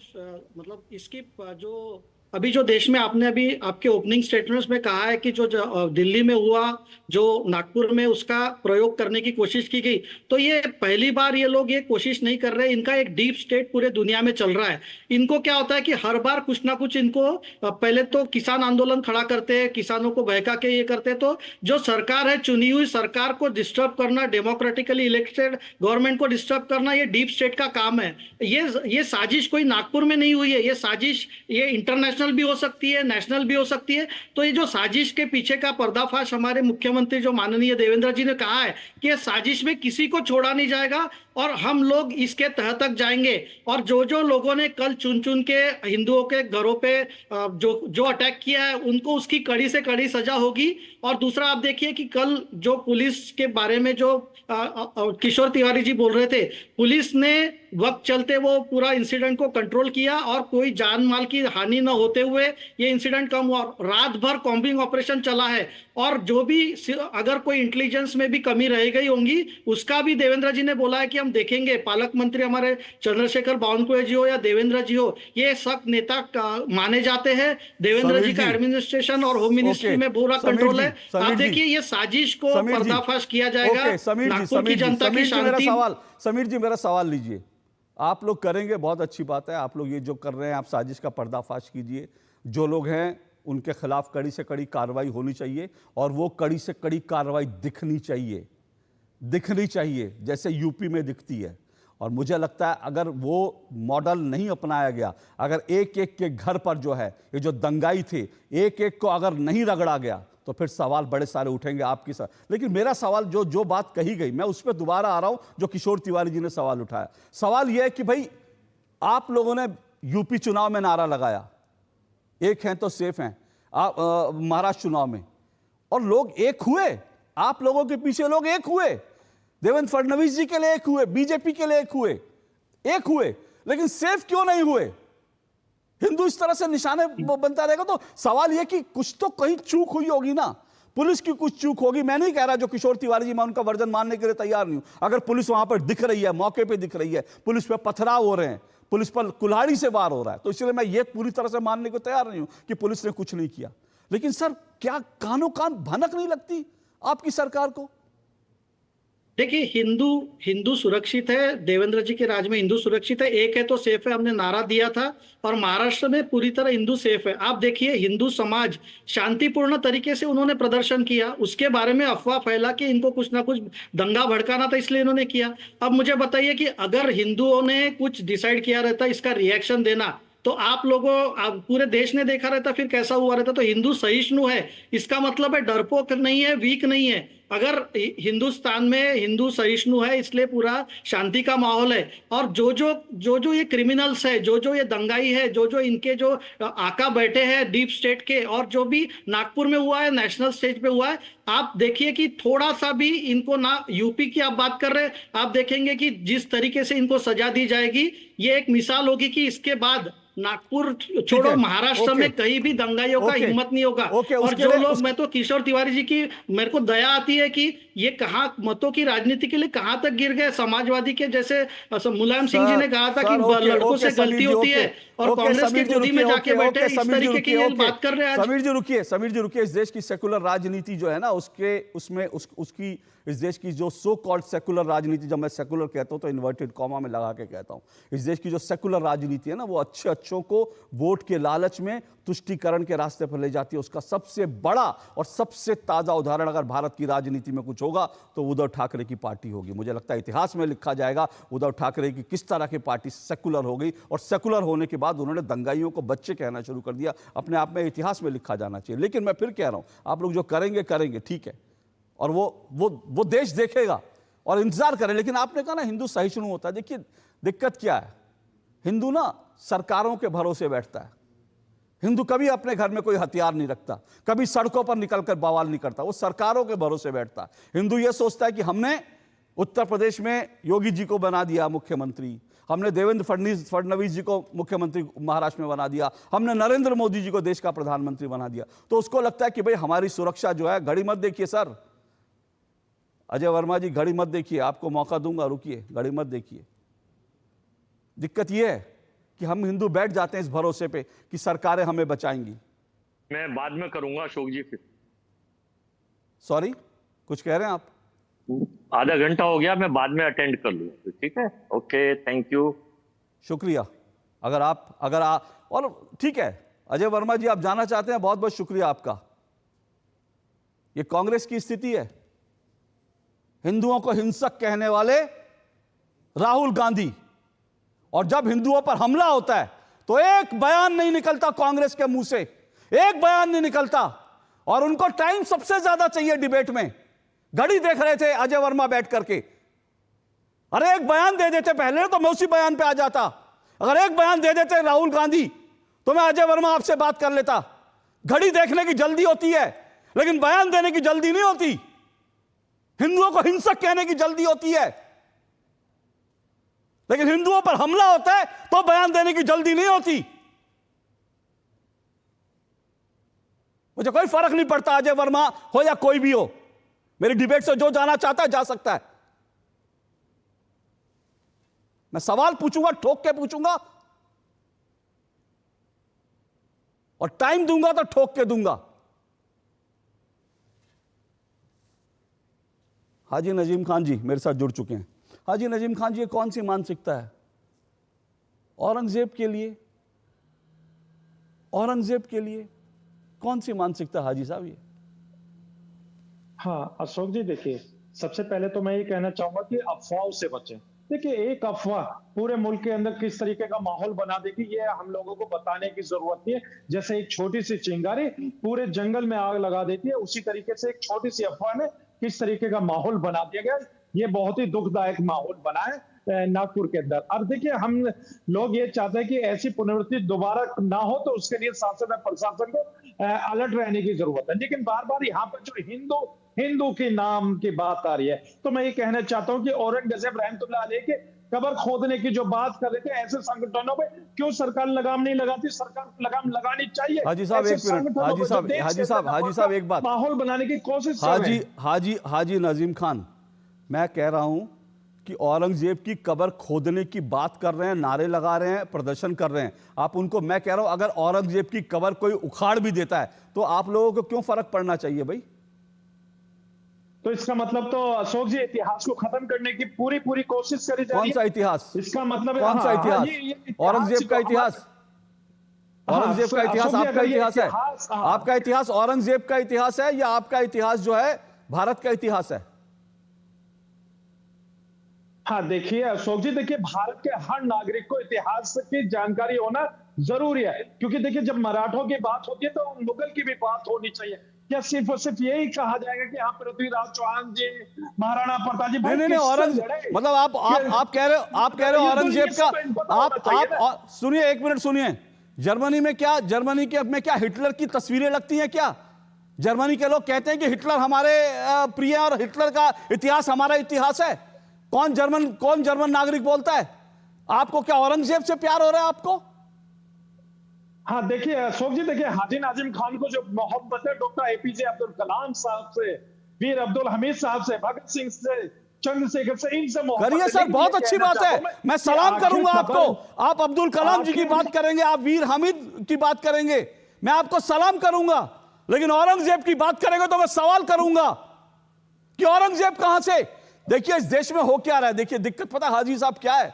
Speaker 14: मतलब इसकी जो अभी जो देश में आपने अभी आपके ओपनिंग स्टेटमेंट्स में कहा है कि जो दिल्ली में हुआ, जो नागपुर में उसका प्रयोग करने की कोशिश की गई, तो ये पहली बार ये लोग ये कोशिश नहीं कर रहे। इनका एक डीप स्टेट पूरे दुनिया में चल रहा है। इनको क्या होता है कि हर बार कुछ ना कुछ इनको पहले तो किसान आंदोलन खड़ा करते हैं, किसानों को बहका के ये करते हैं। तो जो सरकार है, चुनी हुई सरकार को डिस्टर्ब करना, डेमोक्रेटिकली इलेक्टेड गवर्नमेंट को डिस्टर्ब करना, ये डीप स्टेट का काम है। ये साजिश कोई नागपुर में नहीं हुई है। ये साजिश ये इंटरनेशनल भी हो सकती है, नेशनल भी हो सकती है। तो ये जो साजिश के पीछे का पर्दाफाश हमारे मुख्यमंत्री जो माननीय देवेंद्र जी ने कहा है कि साजिश में किसी को छोड़ा नहीं जाएगा और हम लोग इसके तह तक जाएंगे। और जो जो लोगों ने कल चुन चुन के हिंदुओं के घरों पे जो अटैक किया है, उनको उसकी कड़ी से कड़ी सजा होगी। और दूसरा, आप देखिए कि कल जो पुलिस के बारे में जो किशोर तिवारी जी बोल रहे थे, पुलिस ने वक्त चलते वो पूरा इंसिडेंट को कंट्रोल किया और कोई जान माल की हानि न होते हुए ये इंसिडेंट कम हुआ। रात भर कॉम्बिंग ऑपरेशन चला है और जो भी अगर कोई इंटेलिजेंस में भी कमी रह गई होंगी, उसका भी देवेंद्र जी ने बोला है कि हम देखेंगे। पालक मंत्री हमारे चंद्रशेखर बावनकुळे जी हो या देवेंद्र जी हो, ये सख्त नेता माने जाते हैं। देवेंद्र जी का एडमिनिस्ट्रेशन और होम मिनिस्ट्री में पूरा कंट्रोल है। आप देखिए, ये साजिश को पर्दाफाश किया जाएगा। नागपुर की जनता की शांति।
Speaker 1: समीर जी, मेरा सवाल लीजिए। आप लोग करेंगे, बहुत अच्छी बात है। आप लोग ये जो कर रहे हैं, आप साजिश का पर्दाफाश कीजिए। जो लोग हैं उनके खिलाफ कड़ी से कड़ी कार्रवाई होनी चाहिए और वो कड़ी से कड़ी कार्रवाई दिखनी चाहिए जैसे यूपी में दिखती है। और मुझे लगता है अगर वो मॉडल नहीं अपनाया गया, अगर एक एक के घर पर जो है ये जो दंगाई थे, एक एक को अगर नहीं रगड़ा गया, तो फिर सवाल बड़े सारे उठेंगे आपकी साथ। लेकिन मेरा सवाल, जो बात कही गई, मैं उस पर दोबारा आ रहा हूं जो किशोर तिवारी जी ने सवाल उठाया। सवाल यह है कि भाई आप लोगों ने यूपी चुनाव में नारा लगाया, एक हैं तो सेफ हैं, महाराष्ट्र चुनाव में, और लोग एक हुए। आप लोगों के पीछे लोग एक हुए, देवेंद्र फडणवीस जी के लिए एक हुए, बीजेपी के लिए एक हुए, लेकिन सेफ क्यों नहीं हुए? हिंदू इस तरह से निशाने बनता रहेगा तो सवाल यह कि कुछ तो कहीं चूक हुई होगी ना, पुलिस की कुछ चूक होगी। मैं नहीं कह रहा जो किशोर तिवारी जी, मैं उनका वर्जन मानने के लिए तैयार नहीं हूं। अगर पुलिस वहां पर दिख रही है, मौके पे दिख रही है, पुलिस पे पथराव हो रहे हैं, पुलिस पर कुल्हाड़ी से वार हो रहा है, तो इसलिए मैं ये पूरी तरह से मानने को तैयार नहीं हूं कि पुलिस ने कुछ नहीं किया। लेकिन सर, क्या कानों कान भनक नहीं लगती आपकी सरकार को?
Speaker 14: देखिए, हिंदू सुरक्षित है। देवेंद्र जी के राज में हिंदू सुरक्षित है। एक है तो सेफ है, हमने नारा दिया था। और महाराष्ट्र में पूरी तरह हिंदू सेफ है। आप देखिए, हिंदू समाज शांतिपूर्ण तरीके से उन्होंने प्रदर्शन किया। उसके बारे में अफवाह फैला कि इनको कुछ ना कुछ दंगा भड़काना था, इसलिए इन्होंने किया। अब मुझे बताइए कि अगर हिंदुओं ने कुछ डिसाइड किया रहता इसका रिएक्शन देना, तो आप पूरे देश ने देखा रहता फिर कैसा हुआ रहता। तो हिंदू सहिष्णु है, इसका मतलब है डरपोक नहीं है, वीक नहीं है। अगर हिंदुस्तान में हिंदू सहिष्णु है, इसलिए पूरा शांति का माहौल है। और जो ये क्रिमिनल्स है, जो ये दंगाई है, जो इनके जो आका बैठे हैं डीप स्टेट के, और जो भी नागपुर में हुआ है, नेशनल स्टेज पे हुआ है, आप देखिए कि थोड़ा सा भी इनको ना, यूपी की आप बात कर रहे हैं, आप देखेंगे कि जिस तरीके से इनको सजा दी जाएगी, ये एक मिसाल होगी कि इसके बाद नागपुर छोड़ो, महाराष्ट्र में कहीं भी दंगाइयों का हिम्मत नहीं होगा। और जो लोग, मैं तो किशोर तिवारी जी की मेरे को दया आती है कि ये कहां मतों की राजनीति के लिए कहां तक गिर गए। समाजवादी के जैसे मुलायम सिंह जी ने कहा था कि लड़कों से गलती होती है, और कांग्रेस की गोदी में जाके बैठे इस तरीके की ये बात कर रहे हैं।
Speaker 1: समीर जी रुकिए। इस देश की सेकुलर राजनीति जो है ना, उसकी इस देश की जो सो कॉल्ड सेकुलर राजनीति, जब मैं सेकुलर कहता हूं तो इन्वर्टेड कॉमा में लगा के कहता हूं, इस देश की जो सेकुलर राजनीति है ना, वो अच्छों को वोट के लालच में तुष्टीकरण के रास्ते पर ले जाती है। उसका सबसे बड़ा और सबसे ताजा उदाहरण अगर भारत की राजनीति में कुछ होगा तो उद्धव ठाकरे की पार्टी होगी। मुझे लगता है इतिहास में लिखा जाएगा उद्धव ठाकरे की किस तरह की पार्टी सेकुलर हो गई, और सेकुलर होने के बाद उन्होंने दंगाइयों को बच्चे कहना शुरू कर दिया। अपने आप में इतिहास में लिखा जाना चाहिए। लेकिन मैं फिर कह रहा हूं, आप लोग जो करेंगे ठीक है, और वो देश देखेगा और इंतजार करें। लेकिन आपने कहा ना हिंदू सहिष्णु होता है। देखिए, दिक्कत क्या है, हिंदू ना सरकारों के भरोसे बैठता है। हिंदू कभी अपने घर में कोई हथियार नहीं रखता, कभी सड़कों पर निकलकर बवाल नहीं करता, वो सरकारों के भरोसे बैठता है। हिंदू ये सोचता है कि हमने उत्तर प्रदेश में योगी जी को बना दिया मुख्यमंत्री, हमने देवेंद्र फडणवीस जी को मुख्यमंत्री महाराष्ट्र में बना दिया, हमने नरेंद्र मोदी जी को देश का प्रधानमंत्री बना दिया, तो उसको लगता है कि भाई हमारी सुरक्षा जो है, घड़ी मत देखिए सर, अजय वर्मा जी घड़ी मत देखिए, आपको मौका दूंगा, रुकिए, घड़ी मत देखिए। दिक्कत यह है कि हम हिंदू बैठ जाते हैं इस भरोसे पे कि सरकारें हमें बचाएंगी।
Speaker 15: मैं बाद में करूंगा अशोक जी। फिर
Speaker 1: सॉरी, कुछ कह रहे हैं आप?
Speaker 15: आधा घंटा हो गया, मैं बाद में अटेंड कर लूँ। ठीक है, ओके, थैंक यू,
Speaker 1: शुक्रिया। अगर आप और ठीक है अजय वर्मा जी, आप जाना चाहते हैं, बहुत बहुत शुक्रिया आपका। ये कांग्रेस की स्थिति है। हिंदुओं को हिंसक कहने वाले राहुल गांधी, और जब हिंदुओं पर हमला होता है तो एक बयान नहीं निकलता कांग्रेस के मुंह से, एक बयान नहीं निकलता। और उनको टाइम सबसे ज्यादा चाहिए डिबेट में। घड़ी देख रहे थे अजय वर्मा बैठ करके, अरे एक बयान दे देते पहले तो मैं उसी बयान पे आ जाता। अगर एक बयान दे देते राहुल गांधी तो मैं अजय वर्मा आपसे बात कर लेता। घड़ी देखने की जल्दी होती है लेकिन बयान देने की जल्दी नहीं होती। हिंदुओं को हिंसक कहने की जल्दी होती है, लेकिन हिंदुओं पर हमला होता है तो बयान देने की जल्दी नहीं होती। मुझे कोई फर्क नहीं पड़ता अजय वर्मा हो या कोई भी हो, मेरी डिबेट से जो जाना चाहता है जा सकता है। मैं सवाल पूछूंगा, ठोक के पूछूंगा, और टाइम दूंगा तो ठोक के दूंगा। हाजी नजीम खान जी मेरे साथ जुड़ चुके हैं। हाजी नजीम खान जी, ये कौन सी मानसिकता है? औरंगजेब के लिए कौन सी मानसिकता हाजी साहब ये?
Speaker 16: हाँ अशोक जी, देखिए सबसे पहले तो मैं ये कहना चाहूंगा कि अफवाहों से बचें। देखिए एक अफवाह पूरे मुल्क के अंदर किस तरीके का माहौल बना देगी, ये हम लोगों को बताने की जरूरत नहीं है। जैसे एक छोटी सी चिंगारी पूरे जंगल में आग लगा देती है, उसी तरीके से एक छोटी सी अफवाह ने किस तरीके का माहौल बना दिया गया। ये बहुत ही दुखदायक माहौल बना है नागपुर के अंदर। अब देखिए हम लोग ये चाहते हैं कि ऐसी पुनरावृत्ति दोबारा ना हो, तो उसके लिए शासन और प्रशासन को अलर्ट रहने की जरूरत है। लेकिन बार बार यहाँ पर जो हिंदू के नाम की बात आ रही है, तो मैं ये कहना चाहता हूँ कि औरंगजेब रहमतुल्लाह अलैह के कब्र खोदने की जो बात कर रहे थे, ऐसे संगठनों पे क्यों सरकार लगाम नहीं लगाती? सरकार लगाम लगानी चाहिए।
Speaker 1: हाजी साहब एक मिनट, हाजी साहब एक बात,
Speaker 16: माहौल बनाने की कोशिश
Speaker 1: हाजी नजीम खान, मैं कह रहा हूं कि औरंगजेब की कब्र खोदने की बात कर रहे हैं, नारे लगा रहे हैं, प्रदर्शन कर रहे हैं आप उनको। मैं कह रहा हूं अगर औरंगजेब की कब्र कोई उखाड़ भी देता है तो आप लोगों को क्यों फर्क पड़ना चाहिए भाई?
Speaker 16: तो इसका मतलब तो अशोक जी इतिहास को खत्म करने की पूरी कोशिश करी जा रही है।
Speaker 1: कौन सा इतिहास?
Speaker 16: इसका मतलब
Speaker 1: कौन सा इतिहास? औरंगजेब का इतिहास? औरंगजेब का इतिहास आपका इतिहास है? आपका इतिहास औरंगजेब का इतिहास है या आपका इतिहास जो है भारत का इतिहास है?
Speaker 16: हाँ देखिए अशोक जी, देखिए भारत के हर नागरिक को इतिहास की जानकारी होना जरूरी है, क्योंकि देखिए जब मराठों की बात होती है तो मुगल की भी बात होनी चाहिए। क्या सिर्फ और सिर्फ यही कहा जाएगा कि हाँ पृथ्वीराज चौहान जी, महाराणा प्रताप जी?
Speaker 1: नहीं, औरंगजेब मतलब आप कह रहे हो औरंगजेब का, आप सुनिए, एक मिनट सुनिए। जर्मनी में क्या हिटलर की तस्वीरें लगती हैं क्या? जर्मनी के लोग कहते हैं कि हिटलर हमारे प्रिय और हिटलर का इतिहास हमारा इतिहास है। कौन जर्मन नागरिक बोलता है? आपको क्या औरंगजेब से प्यार हो रहा है आपको?
Speaker 16: हाँ देखिए अशोक जी, देखिए हाजी नाजिम खान को जो मोहब्बत है डॉक्टर एपीजे अब्दुल कलाम साहब से, वीर अब्दुल हमीद साहब से, भगत सिंह से, चंद्रशेखर से, इनसे मोहब्बत
Speaker 1: करिए सर, बहुत अच्छी बात है। मैं सलाम करूंगा आपको। आप अब्दुल कलाम जी की बात करेंगे, आप वीर हामिद की बात करेंगे, मैं आपको सलाम करूंगा। लेकिन औरंगजेब की बात करेंगे तो मैं सवाल करूंगा कि औरंगजेब कहां से? देखिए इस देश में हो क्या रहा है। देखिए दिक्कत पता हाजी साहब क्या है?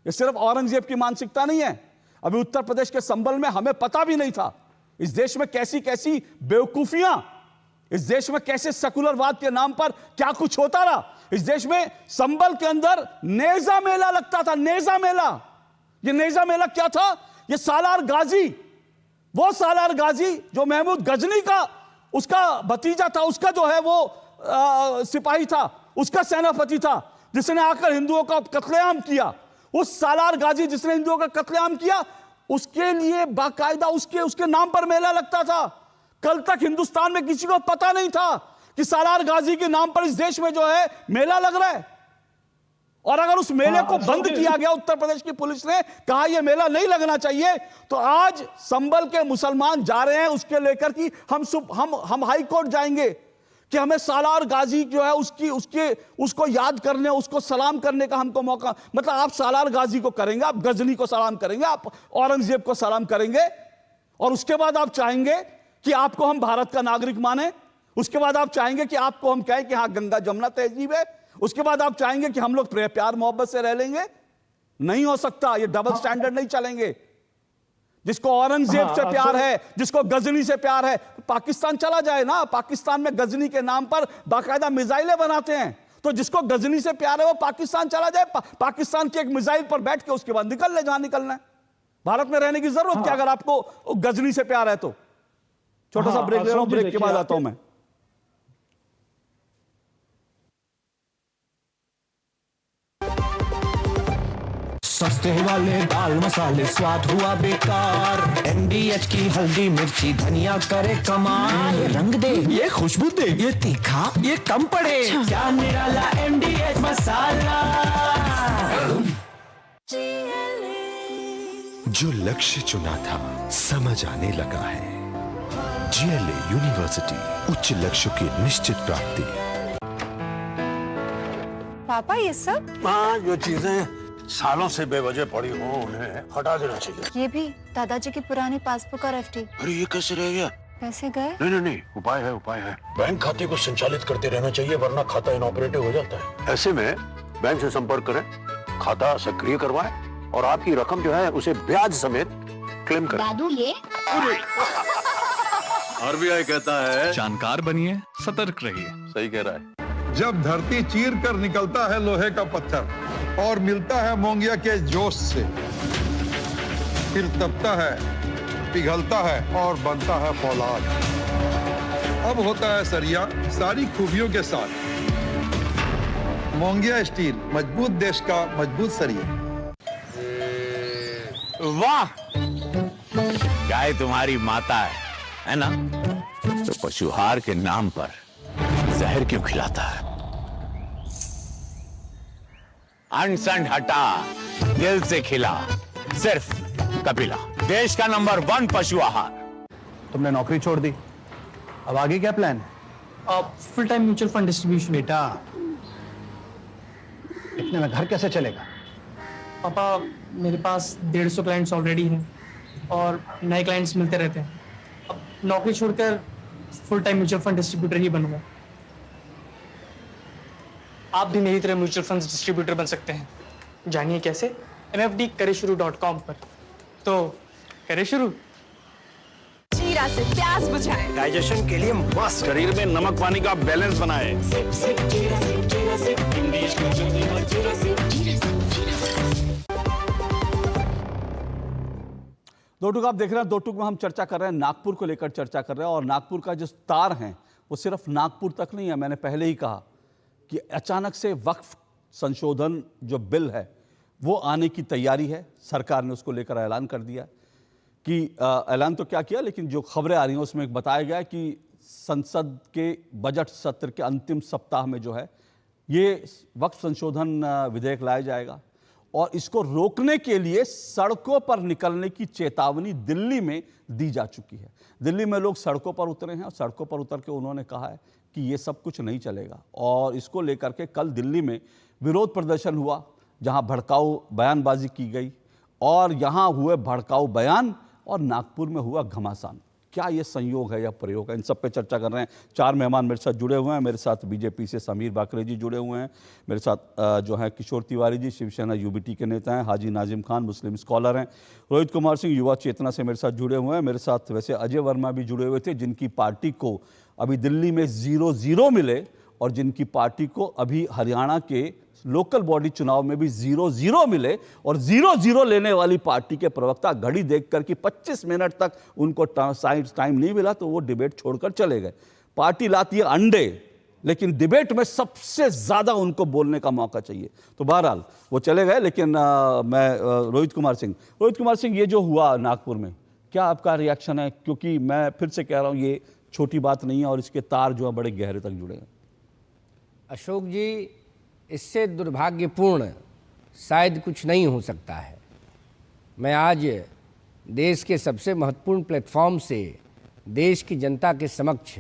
Speaker 1: ये सिर्फ औरंगजेब की मानसिकता नहीं है। अभी उत्तर प्रदेश के संबल में हमें पता भी नहीं था इस देश में कैसी कैसी बेवकूफियां, इस देश में कैसे सेकुलरवाद के नाम पर क्या कुछ होता रहा। इस देश में संबल के अंदर नेजा मेला लगता था, नेजा मेला। ये नेजा मेला क्या था? ये सालार गाजी, वो सालार गाजी जो महमूद गजनी का उसका भतीजा था, उसका जो है वो सिपाही था, उसका सेनापति था, जिसने आकर हिंदुओं का कत्लेआम किया। उस सालार गाजी जिसने हिंदुओं का कत्लेआम किया, उसके लिए बाकायदा उसके नाम पर मेला लगता था। कल तक हिंदुस्तान में किसी को पता नहीं था कि सालार गाजी के नाम पर इस देश में जो है मेला लग रहा है। और अगर उस मेले को बंद किया गया, उत्तर प्रदेश की पुलिस ने कहा यह मेला नहीं लगना चाहिए, तो आज संबल के मुसलमान जा रहे हैं उसके लेकर कि हम हाई कोर्ट जाएंगे कि हमें सालार गाजी जो है उसको याद करने, उसको सलाम करने का हमको मौका, मतलब आप सालार गाजी को करेंगे, आप गजनी को सलाम करेंगे, आप औरंगजेब को सलाम करेंगे, और उसके बाद आप चाहेंगे कि आपको हम भारत का नागरिक माने, उसके बाद आप चाहेंगे कि आपको हम कहें कि हाँ गंगा जमुना तहजीब है, उसके बाद आप चाहेंगे कि हम लोग प्यार मोहब्बत से रह लेंगे। नहीं हो सकता, ये डबल स्टैंडर्ड नहीं चलेंगे। जिसको औरंगजेब से प्यार है, जिसको गजनी से प्यार है, पाकिस्तान चला जाए ना। पाकिस्तान में गजनी के नाम पर बाकायदा मिसाइलें बनाते हैं, तो जिसको गजनी से प्यार है वो पाकिस्तान चला जाए, पाकिस्तान की एक मिसाइल पर बैठ के उसके बाद निकल ले जहां निकलना है। भारत में रहने की जरूरत क्या, अगर आपको गजनी से प्यार है तो। छोटा सा ब्रेक ले रहा हूं, ब्रेक के बाद आता हूं मैं।
Speaker 17: सस्ते वाले दाल मसाले स्वाद हुआ बेकार, MDH की हल्दी मिर्ची धनिया करे कमाल, ये रंग दे, ये खुशबू दे, ये तीखा, ये कम पड़े, क्या निराला MDH मसाला।
Speaker 18: जो लक्ष्य चुना था समझ आने लगा है। GLA यूनिवर्सिटी, उच्च लक्ष्य की निश्चित प्राप्ति।
Speaker 19: पापा ये सब?
Speaker 20: हाँ, जो चीजें सालों से बेवजह पड़ी हो उन्हें हटा देना चाहिए।
Speaker 19: ये भी दादाजी की पुरानी पासबुक और FD।
Speaker 20: अरे ये कैसे रह गया?
Speaker 19: पैसे गए?
Speaker 20: नहीं, उपाय है। बैंक खाते को संचालित करते रहना चाहिए, वरना खाता इनऑपरेटिव हो जाता है। ऐसे में बैंक से संपर्क करें, खाता सक्रिय करवाएं और आपकी रकम जो है उसे ब्याज समेत क्लेम करें।
Speaker 19: दादू ये
Speaker 20: RBI कहता है
Speaker 21: जानकार बनिए, सतर्क रहिए।
Speaker 20: सही कह रहा है।
Speaker 22: जब धरती चीर कर निकलता है लोहे का पत्थर और मिलता है मोंगिया के जोश से, फिर तपता है, पिघलता है और बनता है फौलाद। अब होता है सरिया सारी खूबियों के साथ। मोंगिया स्टील, मजबूत देश का मजबूत सरिया।
Speaker 23: वाह, गाय तुम्हारी माता है ना? तो पशुहार के नाम पर जहर क्यों खिलाता है? अनसन हटा, दिल से खिला, सिर्फ कपिला, देश का नंबर 1 पशु आहार।
Speaker 24: तुमने नौकरी छोड़ दी, अब आगे क्या प्लान है?
Speaker 25: Full time mutual fund distribution.
Speaker 24: बेटा, इतने में घर कैसे चलेगा?
Speaker 25: पापा, मेरे पास 150 क्लाइंट्स ऑलरेडी हैं और नए क्लाइंट्स मिलते रहते हैं। अब नौकरी छोड़कर full time mutual fund distributor ही बनूंगा। आप भी मेरी तरह म्यूचुअल फंड डिस्ट्रीब्यूटर बन सकते हैं। जानिए कैसे? mfdkareshuru.com पर। तो करें शुरू।
Speaker 19: जीरा से प्यास बुझाएं,
Speaker 23: डाइजेशन के लिए मस्त, शरीर में नमक पानी का बैलेंस बनाए।
Speaker 1: दो टुक आप देख रहे हैं, दो टुक में हम चर्चा कर रहे हैं, नागपुर को लेकर चर्चा कर रहे हैं। और नागपुर का जो तार है वो सिर्फ नागपुर तक नहीं है। मैंने पहले ही कहा कि अचानक से वक्फ संशोधन जो बिल है वो आने की तैयारी है। सरकार ने उसको लेकर ऐलान कर दिया कि ऐलान तो क्या किया, लेकिन जो खबरें आ रही हैं उसमें बताया गया कि संसद के बजट सत्र के अंतिम सप्ताह में जो है ये वक्फ संशोधन विधेयक लाया जाएगा। और इसको रोकने के लिए सड़कों पर निकलने की चेतावनी दिल्ली में दी जा चुकी है। दिल्ली में लोग सड़कों पर उतरे हैं और सड़कों पर उतर के उन्होंने कहा है कि ये सब कुछ नहीं चलेगा। और इसको लेकर के कल दिल्ली में विरोध प्रदर्शन हुआ, जहां भड़काऊ बयानबाजी की गई, और यहां हुए भड़काऊ बयान और नागपुर में हुआ घमासान। क्या ये संयोग है या प्रयोग है, इन सब पे चर्चा कर रहे हैं। 4 मेहमान मेरे साथ जुड़े हुए हैं। मेरे साथ बीजेपी से समीर बाकरे जी जुड़े हुए हैं, मेरे साथ जो है किशोर तिवारी जी शिवसेना UBT के नेता हैं, हाजी नाजिम खान मुस्लिम स्कॉलर हैं, रोहित कुमार सिंह युवा चेतना से मेरे साथ जुड़े हुए हैं, मेरे साथ वैसे अजय वर्मा भी जुड़े हुए थे, जिनकी पार्टी को अभी दिल्ली में 0-0 मिले और जिनकी पार्टी को अभी हरियाणा के लोकल बॉडी चुनाव में भी 0-0 मिले। और 0-0 लेने वाली पार्टी के प्रवक्ता घड़ी देखकर कि 25 मिनट तक उनको टाइम नहीं मिला तो वो डिबेट छोड़कर चले गए। पार्टी लाती है अंडे, लेकिन डिबेट में सबसे ज्यादा उनको बोलने का मौका चाहिए। तो बहरहाल वो चले गए। लेकिन मैं रोहित कुमार सिंह, ये जो हुआ नागपुर में, क्या आपका रिएक्शन है? क्योंकि मैं फिर से कह रहा हूं ये छोटी बात नहीं है और इसके तार जो है बड़े गहरे तक जुड़े हैं।
Speaker 26: अशोक जी, इससे दुर्भाग्यपूर्ण शायद कुछ नहीं हो सकता है। मैं आज देश के सबसे महत्वपूर्ण प्लेटफॉर्म से देश की जनता के समक्ष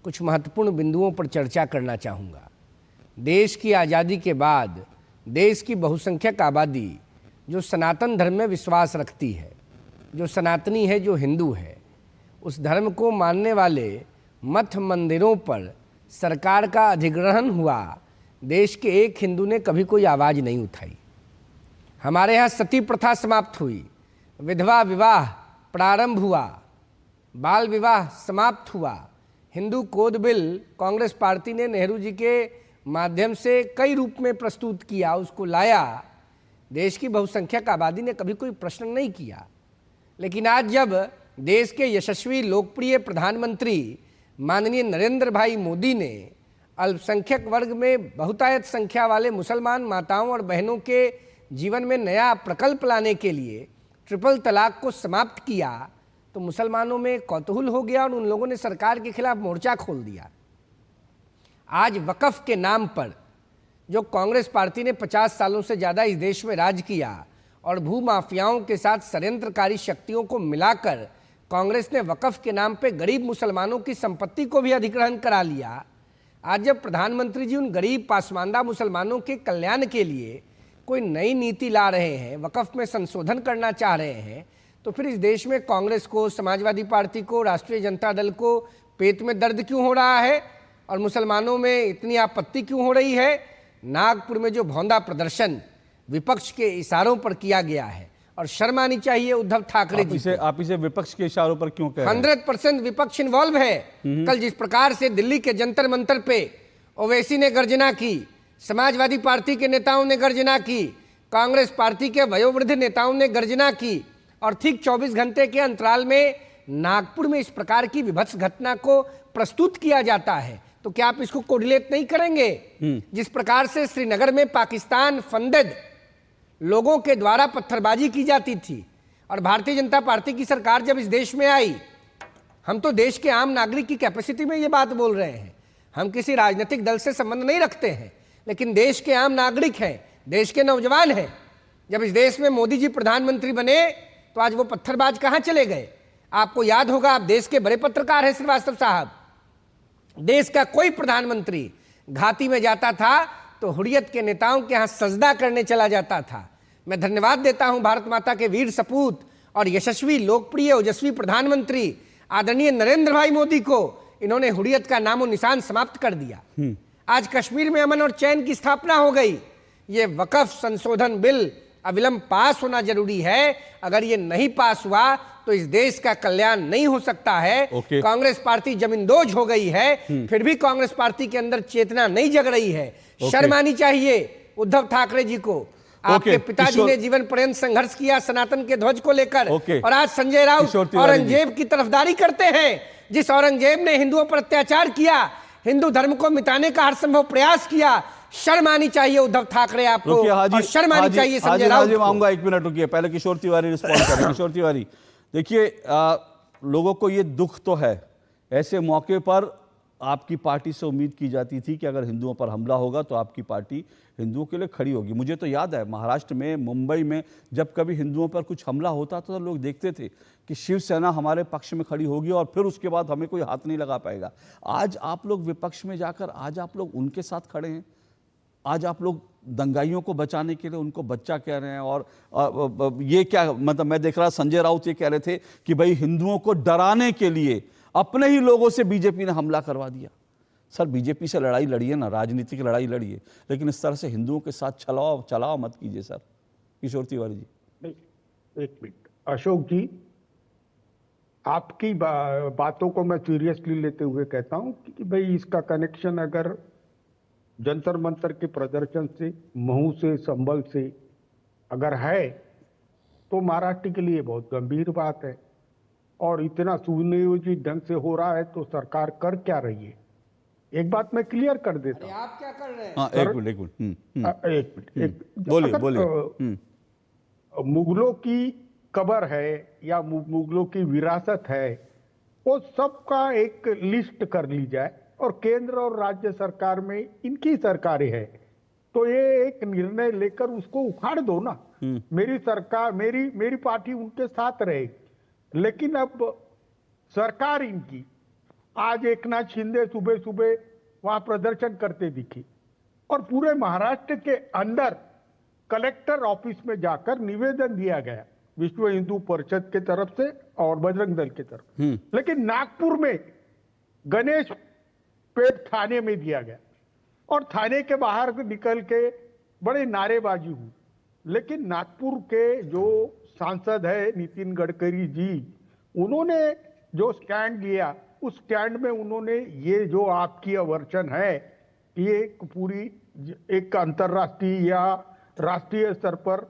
Speaker 26: कुछ महत्वपूर्ण बिंदुओं पर चर्चा करना चाहूँगा। देश की आज़ादी के बाद देश की बहुसंख्यक आबादी जो सनातन धर्म में विश्वास रखती है, जो सनातनी है, जो हिंदू है, उस धर्म को मानने वाले मठ मंदिरों पर सरकार का अधिग्रहण हुआ, देश के एक हिंदू ने कभी कोई आवाज़ नहीं उठाई। हमारे यहाँ सती प्रथा समाप्त हुई, विधवा विवाह प्रारंभ हुआ, बाल विवाह समाप्त हुआ। Hindu code bill Congress party ने नेहरू जी के माध्यम से कई रूप में प्रस्तुत किया, उसको लाया। देश की बहुसंख्यक आबादी ने कभी कोई प्रश्न नहीं किया। लेकिन आज जब देश के यशस्वी लोकप्रिय प्रधानमंत्री माननीय नरेंद्र भाई मोदी ने अल्पसंख्यक वर्ग में बहुतायत संख्या वाले मुसलमान माताओं और बहनों के जीवन में नया प्रकल्प लाने के लिए ट्रिपल तलाक को समाप्त किया, तो मुसलमानों में कौतूहल हो गया और उन लोगों ने सरकार के खिलाफ मोर्चा खोल दिया। आज वक्फ के नाम पर जो कांग्रेस पार्टी ने 50 सालों से ज़्यादा इस देश में राज किया और भूमाफियाओं के साथ षड्यंत्रकारी शक्तियों को मिलाकर कांग्रेस ने वक्फ के नाम पे गरीब मुसलमानों की संपत्ति को भी अधिग्रहण करा लिया। आज जब प्रधानमंत्री जी उन गरीब पासमानदा मुसलमानों के कल्याण के लिए कोई नई नीति ला रहे हैं, वक्फ में संशोधन करना चाह रहे हैं, तो फिर इस देश में कांग्रेस को, समाजवादी पार्टी को, राष्ट्रीय जनता दल को पेट में दर्द क्यों हो रहा है और मुसलमानों में इतनी आपत्ति क्यों हो रही है? नागपुर में जो भौंदा प्रदर्शन विपक्ष के इशारों पर किया गया है, और शर्म आनी चाहिए उद्धव ठाकरे जी को।
Speaker 1: आप इसे विपक्ष के इशारों पर क्यों कह रहे हैं?
Speaker 26: 100% विपक्ष इन्वॉल्व है। कल जिस प्रकार से दिल्ली के जंतर मंतर पे ओवैसी ने गर्जना की, समाजवादी पार्टी के नेताओं ने गर्जना की, कांग्रेस पार्टी के वयोवृद्ध नेताओं ने गर्जना की, और ठीक 24 घंटे के अंतराल में नागपुर में इस प्रकार की विभत्स घटना को प्रस्तुत किया जाता है, तो क्या आप इसको कोरिलेट नहीं करेंगे? जिस प्रकार से श्रीनगर में पाकिस्तान फंडेड लोगों के द्वारा पत्थरबाजी की जाती थी, और भारतीय जनता पार्टी की सरकार जब इस देश में आई, हम तो देश के आम नागरिक की कैपेसिटी में ये बात बोल रहे हैं, हम किसी राजनीतिक दल से संबंध नहीं रखते हैं, लेकिन देश के आम नागरिक हैं, देश के नौजवान हैं। जब इस देश में मोदी जी प्रधानमंत्री बने तो आज वो पत्थरबाज कहाँ चले गए? आपको याद होगा, आप देश के बड़े पत्रकार हैं श्रीवास्तव साहब, देश का कोई प्रधानमंत्री घाटी में जाता था तो हुर्रियत के नेताओं के यहाँ सजदा करने चला जाता था। मैं धन्यवाद देता हूं भारत माता के वीर सपूत और यशस्वी लोकप्रिय ओजस्वी प्रधानमंत्री आदरणीय नरेंद्र भाई मोदी को। इन्होंने हुर्रियत का नामो निशान समाप्त कर दिया। आज कश्मीर में अमन और चैन की स्थापना हो गई। ये वक्फ संशोधन बिल अविलंब पास होना जरूरी है। अगर ये नहीं पास हुआ तो इस देश का कल्याण नहीं हो सकता है। कांग्रेस पार्टी जमींदोज हो गई है, फिर भी कांग्रेस पार्टी के अंदर चेतना नहीं जग रही है। शर्म आनी चाहिए उद्धव ठाकरे जी को। आपके पिताजी ने जीवन पर्यंत संघर्ष किया सनातन के ध्वज को लेकर, और आज संजय राउत औरंगजेब की तरफदारी करते हैं। जिस औरंगजेब ने हिंदुओं पर अत्याचार किया, हिंदू धर्म को मिटाने का हर संभव प्रयास किया, शर्म आनी चाहिए उद्धव ठाकरे आपको, और शर्म आनी चाहिए संजय राउत को।
Speaker 1: आऊंगा, 1 मिनट रुकिए, पहले किशोर तिवारी रिस्पॉन्ड करें। किशोर तिवारी, देखिए, लोगों को ये दुख तो है, ऐसे मौके पर आपकी पार्टी से उम्मीद की जाती थी कि अगर हिंदुओं पर हमला होगा तो आपकी पार्टी हिंदुओं के लिए खड़ी होगी। मुझे तो याद है महाराष्ट्र में, मुंबई में जब कभी हिंदुओं पर कुछ हमला होता था तो लोग देखते थे कि शिवसेना हमारे पक्ष में खड़ी होगी और फिर उसके बाद हमें कोई हाथ नहीं लगा पाएगा। आज आप लोग विपक्ष में जाकर आज आप लोग उनके साथ खड़े हैं। आज आप लोग दंगाइयों को बचाने के लिए उनको बच्चा कह रहे हैं। और ये क्या मतलब, मैं देख रहा संजय राउत ये कह रहे थे कि भाई हिंदुओं को डराने के लिए अपने ही लोगों से बीजेपी ने हमला करवा दिया। सर, बीजेपी से लड़ाई लड़िए ना, राजनीतिक लड़ाई लड़िए, लेकिन इस तरह से हिंदुओं के साथ चलाओ मत कीजिए। सर किशोर तिवारी जी।
Speaker 13: नहीं, एक मिनट अशोक जी, आपकी बातों को मैं सीरियसली लेते हुए कहता हूं कि भाई इसका कनेक्शन अगर जंतर मंतर के प्रदर्शन से, महू से, संभल से अगर है तो महाराष्ट्र के लिए बहुत गंभीर बात है। और इतना सुनियोजित ढंग से हो रहा है तो सरकार कर क्या रही है? एक बात मैं क्लियर कर देता हूं।
Speaker 26: आप क्या कर रहे हैं?
Speaker 1: हाँ, एक मिनट बोलिए।
Speaker 13: मुगलों की कब्र है या मुगलों की विरासत है, वो सबका एक लिस्ट कर ली जाए और केंद्र और राज्य सरकार में इनकी सरकारें है तो ये एक निर्णय लेकर उसको उखाड़ दो ना। मेरी सरकार, मेरी पार्टी उनके साथ रहेगी, लेकिन अब सरकार इनकी आज एकनाथ शिंदे सुबह सुबह वहां प्रदर्शन करते दिखे और पूरे महाराष्ट्र के अंदर कलेक्टर ऑफिस में जाकर निवेदन दिया गया विश्व हिंदू परिषद के तरफ से और बजरंग दल के तरफ। लेकिन नागपुर में गणेश पेट थाने में दिया गया और थाने के बाहर निकल के बड़े नारेबाजी हुई। लेकिन नागपुर के जो सांसद है नितिन गडकरी जी, उन्होंने जो स्टैंड लिया उस स्टैंड में उन्होंने ये जो आपकी अवर्चन है ये पूरी एक अंतर्राष्ट्रीय या राष्ट्रीय स्तर पर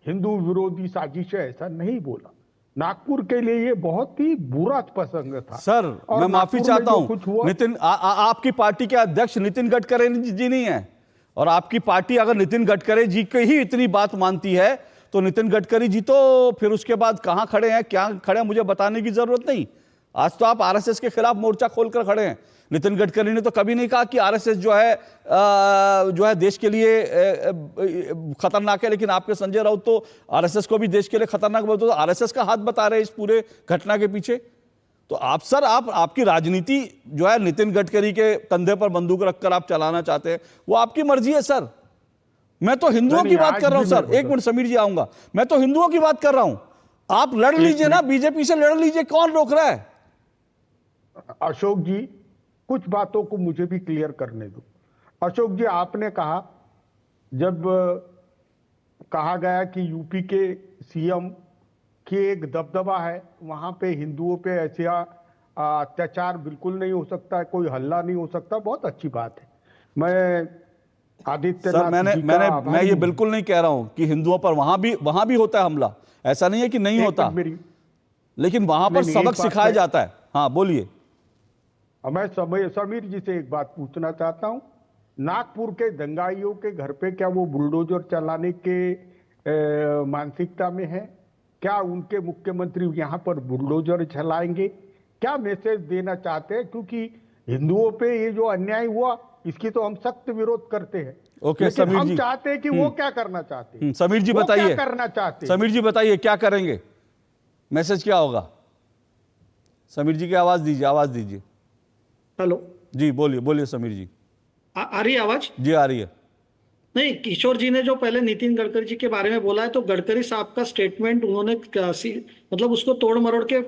Speaker 13: हिंदू विरोधी साजिश है, ऐसा नहीं बोला। नागपुर के लिए ये बहुत ही बुरा प्रसंग था।
Speaker 1: सर मैं माफी चाहता हूं, नितिन आपकी पार्टी के अध्यक्ष नितिन गडकरी जी नहीं है, और आपकी पार्टी अगर नितिन गडकरी जी की ही इतनी बात मानती है तो नितिन गडकरी जी तो फिर उसके बाद कहां खड़े हैं, क्या खड़े हैं, मुझे बताने की जरूरत नहीं। आज तो आप आरएसएस के खिलाफ मोर्चा खोलकर खड़े हैं। नितिन गडकरी ने तो कभी नहीं कहा कि आरएसएस जो है देश के लिए खतरनाक है, लेकिन आपके संजय राउत तो आरएसएस को भी देश के लिए खतरनाक बोलते, तो आरएसएस का हाथ बता रहे हैं इस पूरे घटना के पीछे। तो आप सर आपकी राजनीति जो है नितिन गडकरी के कंधे पर बंदूक रखकर आप चलाना चाहते हैं, वो आपकी मर्जी है सर। मैं तो हिंदुओं की बात कर रहा हूं सर। एक मिनट समीर जी आऊंगा, मैं तो हिंदुओं की बात कर रहा हूं। आप लड़ लीजिए ना, बीजेपी से लड़ लीजिए, कौन रोक रहा है?
Speaker 13: अशोक जी कुछ बातों को मुझे भी क्लियर करने दो। अशोक जी आपने कहा, जब कहा गया कि यूपी के सीएम की एक दबदबा है, वहां पे हिंदुओं पे ऐसा अत्याचार बिल्कुल नहीं हो सकता, कोई हल्ला नहीं हो सकता, बहुत अच्छी बात है। मैं आदित्यनाथ
Speaker 1: मैं ये बिल्कुल नहीं कह रहा हूं कि हिंदुओं पर वहां भी होता है हमला, ऐसा नहीं है कि नहीं होता, लेकिन वहां पर सबक सिखाया जाता है। हाँ बोलिए।
Speaker 13: मैं समीर जी से एक बात पूछना चाहता हूं, नागपुर के दंगाइयों के घर पे क्या वो बुलडोजर चलाने के मानसिकता में है? क्या उनके मुख्यमंत्री यहाँ पर बुलडोजर चलाएंगे? क्या मैसेज देना चाहते हैं? क्योंकि हिंदुओं पे ये जो अन्याय हुआ इसकी तो हम सख्त विरोध करते हैं।
Speaker 1: ओके समीर
Speaker 13: हम
Speaker 1: जी,
Speaker 13: चाहते हैं कि वो क्या करना चाहते हैं।
Speaker 1: समीर जी बताइए,
Speaker 13: क्या करना चाहते हैं?
Speaker 1: समीर जी बताइए क्या करेंगे, मैसेज क्या होगा? समीर जी की आवाज दीजिए।
Speaker 14: हेलो
Speaker 1: जी बोलिए समीर जी।
Speaker 14: आ रही है आवाज? जी
Speaker 1: आ रही है।
Speaker 14: नहीं, किशोर जी ने जो पहले नितिन गडकरी जी के बारे में बोला है, तो गडकरी साहब का स्टेटमेंट उन्होंने मतलब उसको तोड़ मरोड़ के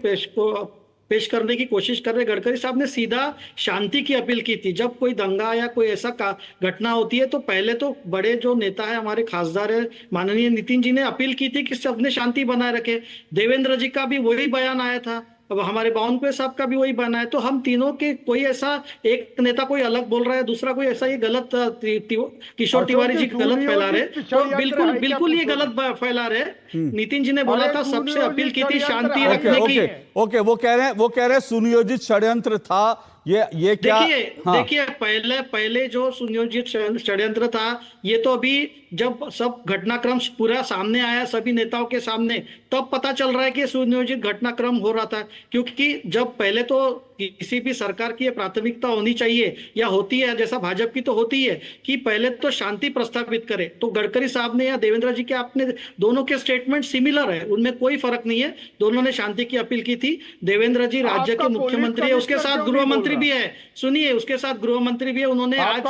Speaker 14: पेश करने की कोशिश कर रहे। गडकरी साहब ने सीधा शांति की अपील की थी। जब कोई दंगा या कोई ऐसा घटना होती है तो पहले तो बड़े जो नेता है, हमारे खासदार है माननीय नितिन जी ने अपील की थी कि सबने शांति बनाए रखे। देवेंद्र जी का भी वही बयान आया था, अब हमारे बावनकुळे साहब का भी वही बयान है। तो हम तीनों के कोई ऐसा एक नेता कोई अलग बोल रहा है, दूसरा कोई ऐसा ये गलत किशोर तिवारी जी गलत फैला रहे, तो बिल्कुल ये गलत फैला रहे। नितिन जी ने बोला था, सबसे अपील की थी शांति रखने की।
Speaker 1: ओके वो कह रहे हैं सुनियोजित षड्यंत्र था ये क्या?
Speaker 14: देखिए पहले जो सुनियोजित षड्यंत्र था, ये तो अभी जब सब घटनाक्रम पूरा सामने आया सभी नेताओं के सामने, तब पता चल रहा है कि सुनियोजित घटनाक्रम हो रहा था। क्योंकि जब पहले तो किसी भी सरकार की प्राथमिकता होनी चाहिए या होती है, जैसा भाजपा की तो होती है कि पहले तो शांति प्रस्तावित करे। तो गडकरी साहब ने या देवेंद्र जी के आपने दोनों के स्टेटमेंट सिमिलर है, उनमें कोई फर्क नहीं है। दोनों ने शांति की अपील की थी। देवेंद्र जी राज्य के मुख्यमंत्री है, उसके साथ गृह मंत्री भी है, सुनिए, उसके साथ गृह मंत्री भी है। उन्होंने आज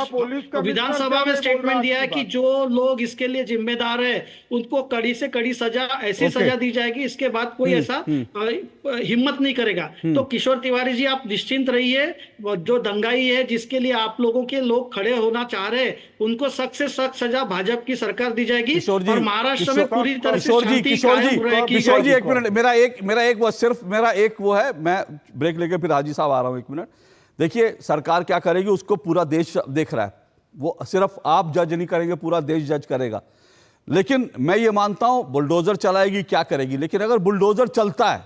Speaker 14: विधानसभा में स्टेटमेंट दिया है कि जो लोग इसके लिए जिम्मेदार है उनको कड़ी से कड़ी सजा, ऐसी सजा दी जाएगी, इसके बाद कोई ऐसा हिम्मत नहीं करेगा। तो किशोर तिवारी जी आप निश्चिंत रहिए, जो दंगाई है जिसके लिए आप लोगों के लोग खड़े होना चाह रहे हैं, उनको सख्त से सख्त सजा भाजपा की सरकार दी जाएगी और महाराष्ट्र में पूरी तरह से शांति कायम रहेगी।
Speaker 1: किशोर जी एक मिनट, मेरा एक वो है, मैं ब्रेक लेकर फिर हाजी साहब आ रहा हूं, एक मिनट। देखिए सरकार क्या करेगी उसको पूरा देश देख रहा है, वो सिर्फ आप जज नहीं करेंगे, पूरा देश जज करेगा। लेकिन मैं ये मानता हूं बुलडोजर चलाएगी, क्या करेगी, लेकिन अगर बुलडोजर चलता है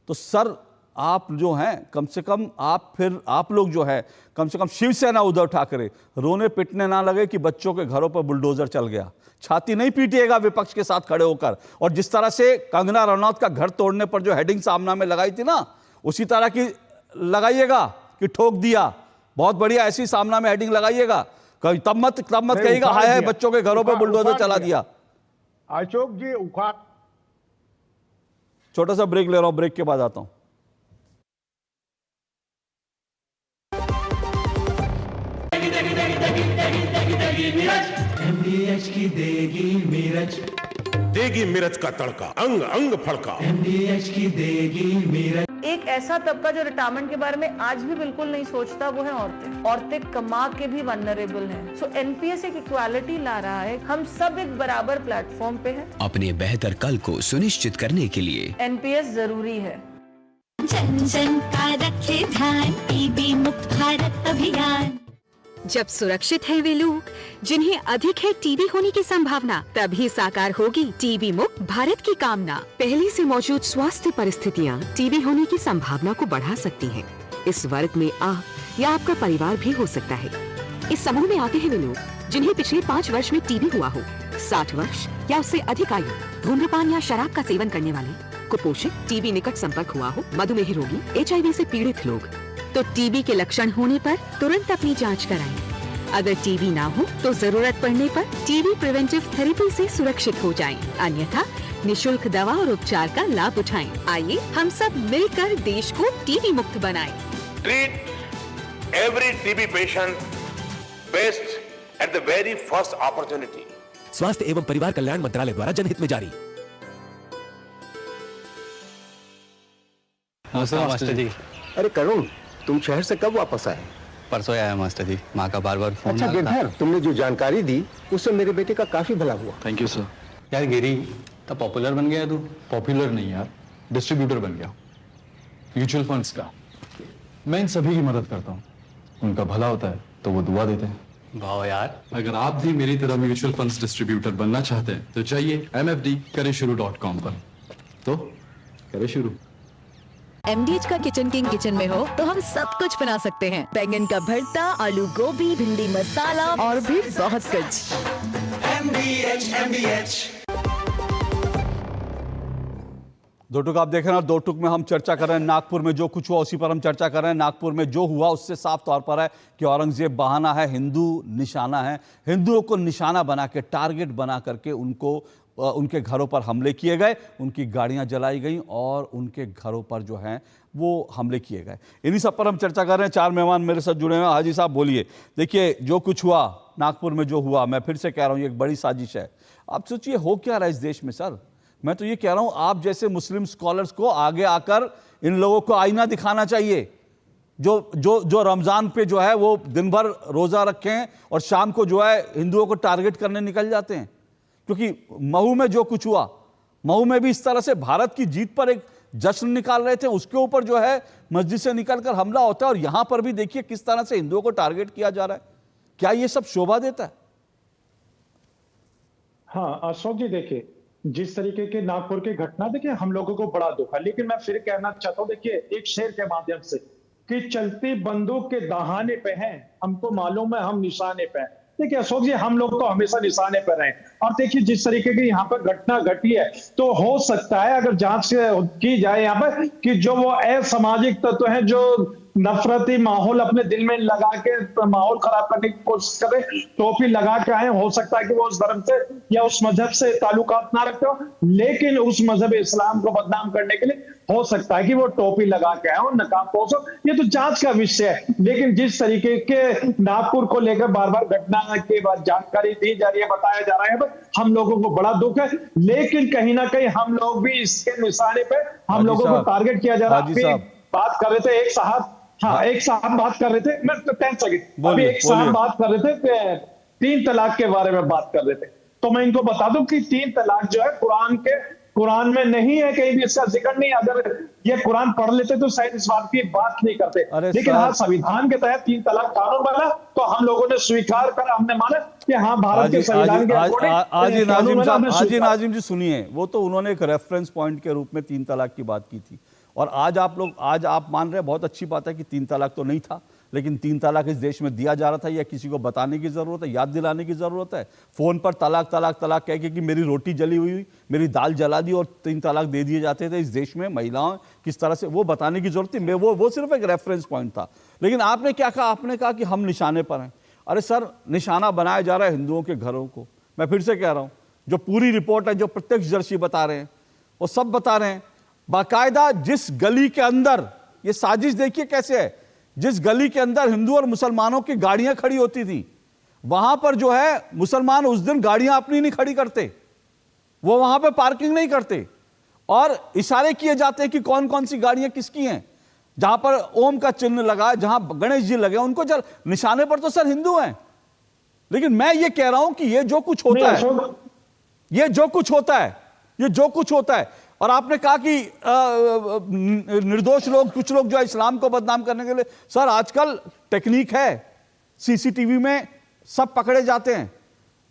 Speaker 1: तो सर आप जो हैं कम से कम आप लोग जो है कम से कम शिवसेना उद्धव ठाकरे रोने पिटने ना लगे कि बच्चों के घरों पर बुलडोजर चल गया। छाती नहीं पीटिएगा विपक्ष के साथ खड़े होकर, और जिस तरह से कंगना रनौत का घर तोड़ने पर जो हेडिंग सामना में लगाई थी ना, उसी तरह की लगाइएगा कि ठोक दिया, बहुत बढ़िया ऐसी सामना में हेडिंग लगाइएगा। तब मत कहिएगा हाय बच्चों के घरों पर बुलडोजर चला दिया।
Speaker 13: अशोक जी
Speaker 1: छोटा सा ब्रेक ले रहा हूं, ब्रेक के बाद आता हूं।
Speaker 2: देगी मिर्च का तड़का, अंग अंग फड़का।
Speaker 3: MDH की देगी मिर्च।
Speaker 4: एक ऐसा तबका जो रिटायरमेंट के बारे में आज भी बिल्कुल नहीं सोचता, वो है औरतें। औरतें कमा के भी वल्नरेबल हैं। सो एनपीएस एक इक्वालिटी ला रहा है, हम सब एक बराबर प्लेटफॉर्म पे हैं।
Speaker 5: अपने बेहतर कल को सुनिश्चित करने के लिए
Speaker 4: एनपीएस जरूरी है।
Speaker 6: जन जन का रखे ध्यान, टीबी मुक्त भारत अभियान।
Speaker 8: जब सुरक्षित है वे लोग जिन्हें अधिक है टीबी होने की संभावना, तभी साकार होगी टीबी मुक्त भारत की कामना। पहले से मौजूद स्वास्थ्य परिस्थितियाँ टीबी होने की संभावना को बढ़ा सकती हैं। इस वर्ग में आप या आपका परिवार भी हो सकता है। इस समूह में आते हैं वे लोग जिन्हें पिछले 5 वर्ष में टीबी हुआ हो, 60 वर्ष या उससे अधिक आयु, धूम्रपान या शराब का सेवन करने वाले, कुपोषित, टीबी निकट संपर्क हुआ हो, मधुमेह रोगी, HIV से पीड़ित लोग। तो टीबी के लक्षण होने पर तुरंत अपनी जांच कराएं। अगर टीबी ना हो तो जरूरत पड़ने पर टीबी प्रिवेंटिव थेरेपी से सुरक्षित हो जाएं। अन्यथा निशुल्क दवा और उपचार का लाभ उठाएं। आइए हम सब मिलकर देश को टीबी मुक्त बनाएं।
Speaker 2: Treat every TB patient best at the very first opportunity.
Speaker 18: स्वास्थ्य एवं परिवार कल्याण मंत्रालय द्वारा जनहित में जारी।
Speaker 24: नमस्ते मास्टर जी।
Speaker 27: अरे करुण, तुम शहर से कब वापस आए?
Speaker 24: परसों आया मास्टर जी, माँ का बार बार फोन।
Speaker 27: अच्छा गिरधर, तुमने जो जानकारी दी उससे मेरे बेटे का काफी भला हुआ।
Speaker 24: Thank you sir. यार गिरी, तो पॉपुलर बन गया तू।
Speaker 21: पॉपुलर नहीं यार, डिस्ट्रीब्यूटर बन गया म्यूचुअल फंड्स का। मैं इन सभी की मदद करता हूँ, उनका भला होता है तो वो दुआ देते हैं।
Speaker 24: वाह यार।
Speaker 21: अगर आप भी मेरी तरह म्यूचुअल फंड्स डिस्ट्रीब्यूटर बनना चाहते हैं तो जाइए mfdkareshuru.com पर। तो करें शुरू।
Speaker 28: MDH का किचन किंग किचन में हो तो हम सब कुछ बना सकते हैं। बैंगन का भरता, आलू गोभी, भिंडी मसाला और भी बहुत कुछ।
Speaker 1: MDH। दो टुक आप देख रहे हैं, दो टुक में हम चर्चा कर रहे हैं नागपुर में जो कुछ हुआ उसी पर हम चर्चा कर रहे हैं। नागपुर में जो हुआ उससे साफ तौर पर है कि औरंगजेब बहाना है, हिंदू निशाना है। हिंदुओं को निशाना बना के, टारगेट बना करके उनके घरों पर हमले किए गए, उनकी गाड़ियां जलाई गईं और उनके घरों पर जो हैं वो हमले किए गए। इन्हीं सब पर हम चर्चा कर रहे हैं। 4 मेहमान मेरे साथ जुड़े हुए हैं। हाजी साहब बोलिए। देखिए, जो कुछ हुआ नागपुर में, जो हुआ, मैं फिर से कह रहा हूँ, ये एक बड़ी साजिश है। आप सोचिए हो क्या रहा है इस देश में सर। मैं तो ये कह रहा हूँ, आप जैसे मुस्लिम स्कॉलर्स को आगे आकर इन लोगों को आईना दिखाना चाहिए, जो रमजान पे जो है वो दिन भर रोजा रखें और शाम को जो है हिंदुओं को टारगेट करने निकल जाते हैं। क्योंकि महू में जो कुछ हुआ, महू में भी इस तरह से भारत की जीत पर एक जश्न निकाल रहे थे, उसके ऊपर जो है मस्जिद से निकलकर हमला होता है और यहां पर भी देखिए किस तरह से हिंदुओं को टारगेट किया जा रहा है। क्या ये सब शोभा देता है?
Speaker 16: हाँ अशोक जी, देखिए जिस तरीके के नागपुर की घटना, देखिए हम लोगों को बड़ा दुख है, लेकिन मैं फिर कहना चाहता हूँ, देखिए एक शेर के माध्यम से कि चलती बंदूक के दहाने पे हैं, हमको मालूम है हम निशाने पे हैं। देखिए अशोक जी, हम लोग तो हमेशा निशाने पर रहे और देखिए जिस तरीके की यहाँ पर घटना घटी है, तो हो सकता है अगर जांच की जाए यहाँ पर कि जो वो असामाजिक तत्व हैं जो नफरती माहौल अपने दिल में लगा के माहौल खराब करने की कोशिश कर रहे, टोपी लगा के आए, हो सकता है कि वो उस धर्म से या उस मजहब से ताल्लुकात ना रखते हो, लेकिन उस मजहब इस्लाम को बदनाम करने के लिए हो सकता है कि वो टोपी लगा के आए और नकाब पोश हो। ये तो जांच का विषय है। लेकिन जिस तरीके के नागपुर को लेकर बार बार घटना के बाद जानकारी दी जा रही है, बताया जा रहा है, हम लोगों को बड़ा दुख है, लेकिन कहीं ना कहीं हम लोग भी इसके निशाने पे हम लोगों को टारगेट किया जा रहा है। बात कर रहे थे एक साहब, हाँ एक साहब बात कर रहे थे, मैं 10 सेकंड, अभी एक साहब बात कर रहे थे 3 तलाक के बारे में बात कर रहे थे, तो मैं इनको बता दूं कि 3 तलाक जो है कुरान में नहीं है, कहीं भी इसका जिक्र नहीं। अगर ये कुरान पढ़ लेते तो शायद इस बात की बात नहीं करते, लेकिन हाँ संविधान के तहत 3 तलाक कानून बना तो हम लोगों ने स्वीकार कर, हमने माना कि हाँ भारत के संविधान के
Speaker 1: अकॉर्डिंग। नाजिम जी सुनिए, वो तो उन्होंने एक रेफरेंस पॉइंट के रूप में 3 तलाक की बात की थी और आज आप मान रहे हैं, बहुत अच्छी बात है कि 3 तलाक तो नहीं था, लेकिन 3 तलाक इस देश में दिया जा रहा था। या किसी को बताने की जरूरत है, याद दिलाने की जरूरत है? फोन पर तलाक तलाक तलाक कह के कि मेरी रोटी जली हुई, मेरी दाल जला दी और 3 तलाक दे दिए जाते थे इस देश में महिलाओं किस तरह से, वो बताने की जरूरत थी। वो सिर्फ एक रेफरेंस पॉइंट था। लेकिन आपने क्या कहा? आपने कहा कि हम निशाने पर हैं। अरे सर, निशाना बनाया जा रहा है हिंदुओं के घरों को। मैं फिर से कह रहा हूं, जो पूरी रिपोर्ट है, जो प्रत्यक्षदर्शी बता रहे हैं, वो सब बता रहे हैं बाकायदा। जिस गली के अंदर ये साजिश देखिए कैसे है, जिस गली के अंदर हिंदू और मुसलमानों की गाड़ियां खड़ी होती थी, वहां पर जो है मुसलमान उस दिन गाड़ियां अपनी नहीं खड़ी करते, वो वहां पे पार्किंग नहीं करते और इशारे किए जाते हैं कि कौन कौन सी गाड़ियां किसकी हैं। जहां पर ओम का चिन्ह लगा, जहां गणेश जी लगे, उनको निशाने पर तो सर हिंदू हैं। लेकिन मैं ये कह रहा हूं कि ये जो कुछ होता है, ये जो कुछ होता है, ये जो कुछ होता है, और आपने कहा कि निर्दोष लोग, कुछ लोग जो है इस्लाम को बदनाम करने के लिए, सर आजकल टेक्निक है, सीसीटीवी में सब पकड़े जाते हैं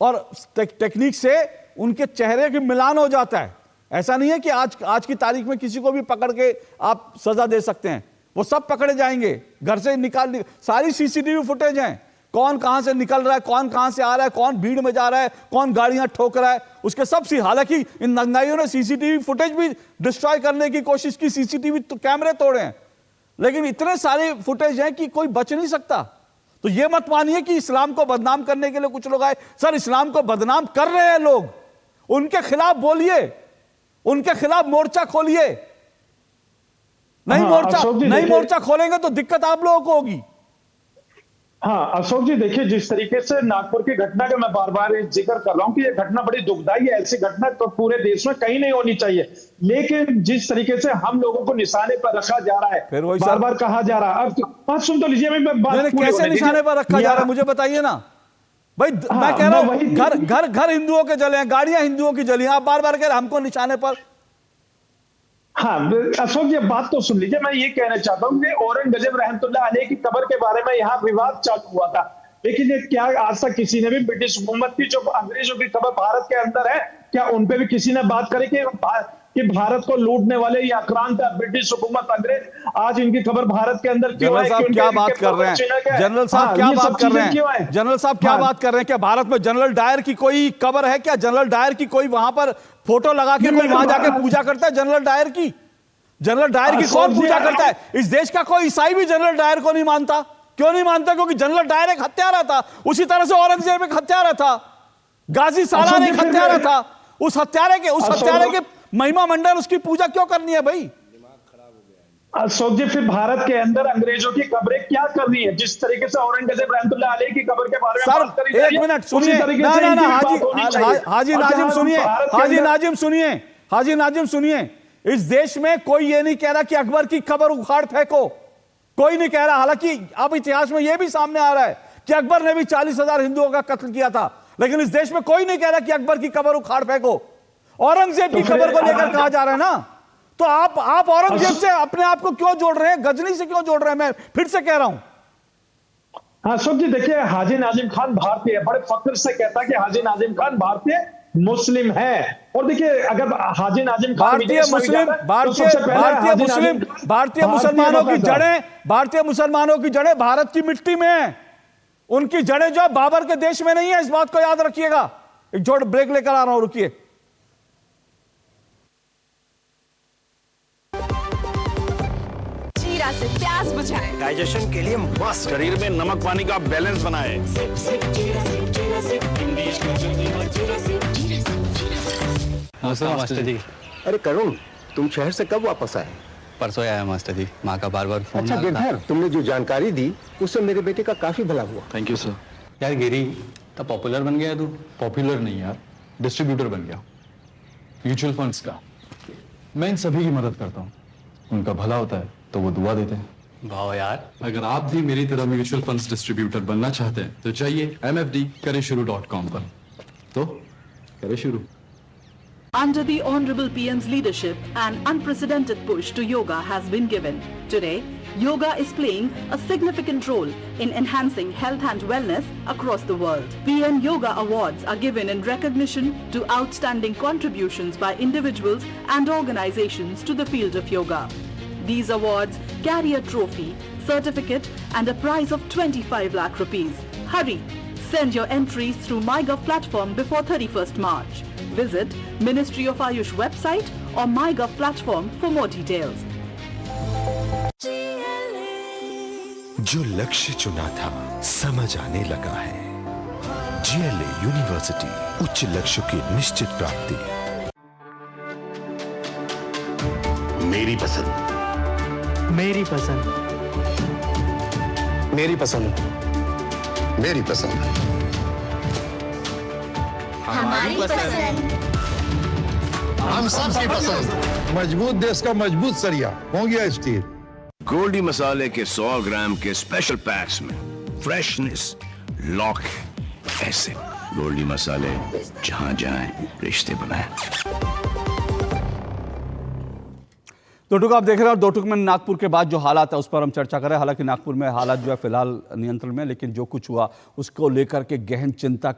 Speaker 1: और टेक्निक से उनके चेहरे के मिलान हो जाता है। ऐसा नहीं है कि आज की तारीख में किसी को भी पकड़ के आप सजा दे सकते हैं, वो सब पकड़े जाएंगे, घर से निकाल, सारी सीसीटीवी फुटेज हैं, कौन कहां से निकल रहा है, कौन कहां से आ रहा है, कौन भीड़ में जा रहा है, कौन गाड़ियां ठोक रहा है, उसके सब सी। हालांकि इन दंगाइयों ने सीसीटीवी फुटेज भी डिस्ट्रॉय करने की कोशिश की, सीसीटीवी तो कैमरे तोड़े हैं, लेकिन इतने सारे फुटेज हैं कि कोई बच नहीं सकता। तो ये मत मानिए कि इस्लाम को बदनाम करने के लिए कुछ लोग आए। सर इस्लाम को बदनाम कर रहे हैं लोग, उनके खिलाफ बोलिए, उनके खिलाफ मोर्चा खोलिए। नहीं मोर्चा खोलेंगे तो दिक्कत आप लोगों को होगी।
Speaker 16: हाँ अशोक जी, देखिए जिस तरीके से नागपुर की घटना का मैं बार बार जिक्र कर रहा हूं कि यह घटना बड़ी दुखदाई है, ऐसी घटना तो पूरे देश में कहीं नहीं होनी चाहिए, लेकिन जिस तरीके से हम लोगों को निशाने पर रखा जा रहा है, बार बार कहा जा रहा है, अब बात सुन तो लीजिए, मैं बात
Speaker 1: कैसे निशाने पर रखा जा रहा है मुझे बताइए ना भाई। मैं कह रहा हूं घर हिंदुओं के जले हैं, गाड़ियां हिंदुओं की जली हैं, आप बार बार कह रहे हमको निशाने पर।
Speaker 16: हाँ अशोक ये बात तो सुन लीजिए, मैं ये कहना चाहता हूँ कि औरंगजेब रहमतुल्लाह अलैह की कब्र के बारे में यहाँ विवाद चालू हुआ था, लेकिन ये क्या आज तक किसी ने भी ब्रिटिश हुकूमत की जो अंग्रेजों की कब्र भारत के अंदर है, क्या उन पे भी किसी ने बात करी कि भारत को लूटने वाले ये आक्रांत है ब्रिटिश हुकूमत, अंग्रेज, आज इनकी खबर भारत के अंदर क्यों है?
Speaker 1: क्या बात कर रहे हैं जनरल साहब, क्या बात कर रहे हैं जनरल साहब, क्या बात कर रहे हैं? क्या भारत में जनरल डायर की कोई कब्र है क्या? जनरल डायर की कोई वहां पर फोटो लगा के कोई वहां जाके पूजा करता है? जनरल डायर की कौन पूजा करता है? इस देश का कोई ईसाई भी जनरल डायर को नहीं मानता। क्यों नहीं मानता? क्योंकि जनरल डायर एक हत्यारा था, उसी तरह से औरंगजेब एक हत्यारा था, गाजी सालार एक हत्यारा था। उस हत्यारे के महिमा मंडल, उसकी पूजा क्यों करनी है भाई?
Speaker 16: अशोक जी फिर भारत के अंदर अंग्रेजों की कब्रें क्या कर रही है? जिस तरीके से औरंगजेब रहमतुल्लाह अलैह की कब्र के बारे में बात करी,
Speaker 1: एक मिनट सुनिए, हाजी नाजिम सुनिए, इस देश में कोई ये नहीं कह रहा कि अकबर की कब्र उखाड़ फेंको, कोई नहीं कह रहा। हालांकि अब इतिहास में यह भी सामने आ रहा है कि अकबर ने भी 40,000 हिंदुओं का कत्ल किया था, लेकिन इस देश में कोई नहीं कह रहा कि अकबर की कब्र उखाड़ फेंको। औरंगजेब की कब्र को लेकर कहा जा रहा है ना, तो आप औरंगजेब से अपने आप को क्यों जोड़ रहे हैं? गजनी से क्यों जोड़ रहे हैं? मैं फिर से कह रहा हूं।
Speaker 16: हाँ अशोक जी देखिए, हाजी नाजिम खान भारतीय, बड़े फख्र से कहता है कि हाजी नाजिम खान भारतीय मुस्लिम है। और देखिए अगर हाजी नाजिम खान
Speaker 1: भारतीय मुसलमानों की जड़ें भारत की मिट्टी में है, उनकी जड़ें जो बाबर के देश में नहीं है, इस बात को याद रखिएगा। एक छोटा ब्रेक लेकर आ रहा हूं, रुकिए।
Speaker 19: जीरा से प्यास बुझाएं,
Speaker 7: डाइजेशन के लिए मस्त, शरीर में नमक पानी का बैलेंस बनाए।
Speaker 24: मास्टर जी।
Speaker 27: अरे करुण, तुम शहर से कब वापस आए?
Speaker 24: परसों आया मास्टर जी, माँ का बार बार फोन।
Speaker 27: अच्छा गिरधर, तुमने जो जानकारी दी उससे मेरे बेटे का काफी भला हुआ।
Speaker 21: Thank you sir. यार गिरी तो पॉपुलर बन गया तू। पॉपुलर नहीं यार, डिस्ट्रीब्यूटर बन गया म्यूचुअल फंड्स का। मैं इन सभी की मदद करता हूँ, उनका भला होता है तो वो दुआ देते हैं।
Speaker 24: वाह यार,
Speaker 21: अगर आप भी मेरी तरह म्यूचुअल फंड्स डिस्ट्रीब्यूटर बनना चाहते हैं तो चाहिए mfdkareshuru.com पर। तो करें शुरू।
Speaker 9: Under the Honorable PM's leadership, an unprecedented push to yoga has been given. Today, yoga is playing a significant role in enhancing health and wellness across the world. PM Yoga Awards are given in recognition to outstanding contributions by individuals and organizations to the field of yoga. These awards carry a trophy, certificate and a prize of 25 lakh rupees. Hurry! Send your entries through MyGov platform before 31st March. Visit Ministry of Ayush website or MyGov platform for more details.
Speaker 18: जो लक्ष्य चुना था समझ आने लगा है। GLA university, उच्च लक्ष्य की निश्चित प्राप्ति।
Speaker 27: मेरी पसंद,
Speaker 25: मेरी पसंद,
Speaker 27: मेरी पसंद, मेरी पसंद,
Speaker 6: हमारी पसंद।
Speaker 7: हम सबकी पसंद। मजबूत देश का मजबूत सरिया हो गया स्टील।
Speaker 10: गोल्डी मसाले के 100 ग्राम के स्पेशल पैक्स में फ्रेशनेस लॉक ऐसे। गोल्डी मसाले, जहां जाएं रिश्ते बनाएं।
Speaker 1: दो टुक आप देख रहे हैं और दो टुक में नागपुर के बाद जो हालात है उस पर हम चर्चा करें। हालांकि नागपुर में हालात जो है फिलहाल नियंत्रण में, लेकिन जो कुछ हुआ उसको लेकर के गहन चिंतन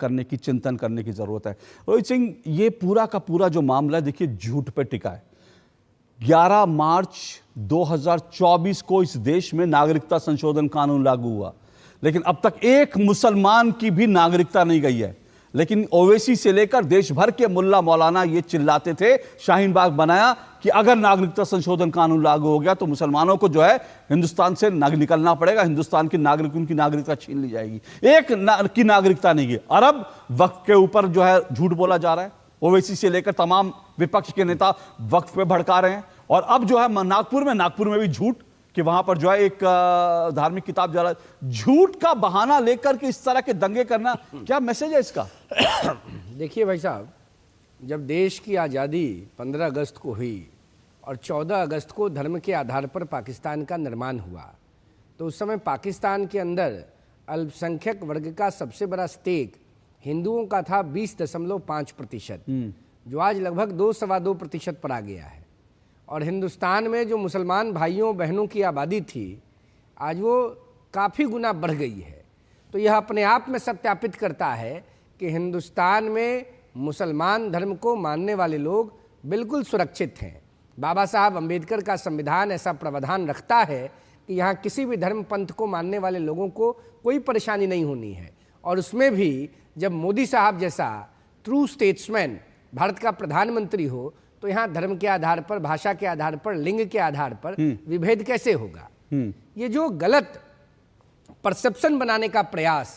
Speaker 1: करने की जरूरत है। रोहित सिंह, ये पूरा का पूरा जो मामला देखिए झूठ पे टिका है। 11 मार्च 2024 को इस देश में नागरिकता संशोधन कानून लागू हुआ, लेकिन अब तक एक मुसलमान की भी नागरिकता नहीं गई है। लेकिन ओवैसी से लेकर देश भर के मुल्ला मौलाना ये चिल्लाते थे, शाहीन बाग बनाया कि अगर नागरिकता संशोधन कानून लागू हो गया तो मुसलमानों को जो है हिंदुस्तान से निकलना पड़ेगा, हिंदुस्तान की उनकी नागरिकता छीन ली जाएगी। की नागरिकता नहीं गई। अरब वक्फ के ऊपर जो है झूठ बोला जा रहा है। ओवैसी से लेकर तमाम विपक्ष के नेता वक्फ पे भड़का रहे हैं। और अब जो है नागपुर में भी झूठ कि वहां पर जो है एक धार्मिक किताब जला, झूठ का बहाना लेकर के इस तरह के दंगे करना, क्या मैसेज है इसका?
Speaker 26: देखिए भाई साहब, जब देश की आज़ादी 15 अगस्त को हुई और 14 अगस्त को धर्म के आधार पर पाकिस्तान का निर्माण हुआ, तो उस समय पाकिस्तान के अंदर अल्पसंख्यक वर्ग का सबसे बड़ा स्टेक हिंदुओं का था 20.5%, जो आज लगभग 2-2.25% पर आ गया है। और हिंदुस्तान में जो मुसलमान भाइयों बहनों की आबादी थी, आज वो काफ़ी गुना बढ़ गई है। तो यह अपने आप में सत्यापित करता है कि हिंदुस्तान में मुसलमान धर्म को मानने वाले लोग बिल्कुल सुरक्षित हैं। बाबा साहब अम्बेडकर का संविधान ऐसा प्रावधान रखता है कि यहाँ किसी भी धर्म पंथ को मानने वाले लोगों को कोई परेशानी नहीं होनी है। और उसमें भी जब मोदी साहब जैसा ट्रू स्टेट्समैन भारत का प्रधानमंत्री हो, तो यहाँ धर्म के आधार पर, भाषा के आधार पर, लिंग के आधार पर विभेद कैसे होगा? ये जो गलत परसेप्शन बनाने का प्रयास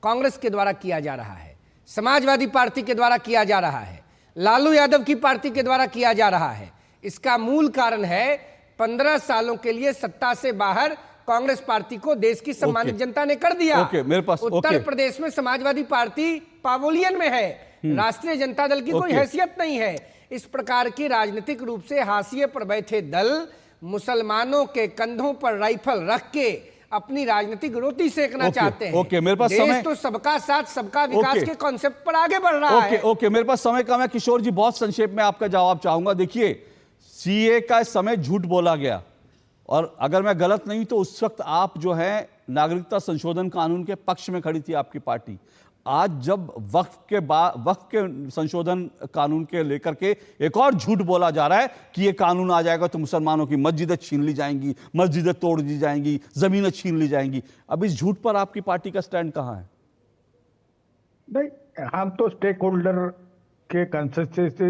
Speaker 26: कांग्रेस के द्वारा किया जा रहा है, समाजवादी पार्टी के द्वारा किया जा रहा है, लालू यादव की पार्टी के द्वारा किया जा रहा है, इसका मूल कारण है 15 सालों के लिए सत्ता से बाहर कांग्रेस पार्टी को देश की सम्मानित जनता ने कर दिया।
Speaker 1: मेरे पास
Speaker 26: उत्तर प्रदेश में समाजवादी पार्टी पावोलियन में है, राष्ट्रीय जनता दल की कोई हैसियत नहीं है। इस प्रकार की राजनीतिक रूप से हाशिए पर बैठे दल मुसलमानों के कंधों पर राइफल रख के अपनी राजनीतिक रोटी सेकना चाहते हैं।
Speaker 1: मेरे पास
Speaker 26: देश तो सबका साथ सबका विकास के कॉन्सेप्ट पर आगे बढ़ रहा है।
Speaker 1: मेरे पास समय कम है किशोर जी, बहुत संक्षेप में आपका जवाब चाहूंगा। देखिए, सीए का समय झूठ बोला गया, और अगर मैं गलत नहीं तो उस वक्त आप जो है नागरिकता संशोधन कानून के पक्ष में खड़ी थी आपकी पार्टी। आज जब वक्फ के संशोधन कानून के लेकर के एक और झूठ बोला जा रहा है कि ये कानून आ जाएगा तो मुसलमानों की मस्जिदें छीन ली जाएंगी, मस्जिदें तोड़ दी जाएंगी, जमीनें छीन ली जाएंगी। अब इस झूठ पर आपकी पार्टी का स्टैंड कहां है?
Speaker 13: नहीं, हम तो स्टेक होल्डर के कंसेंसस से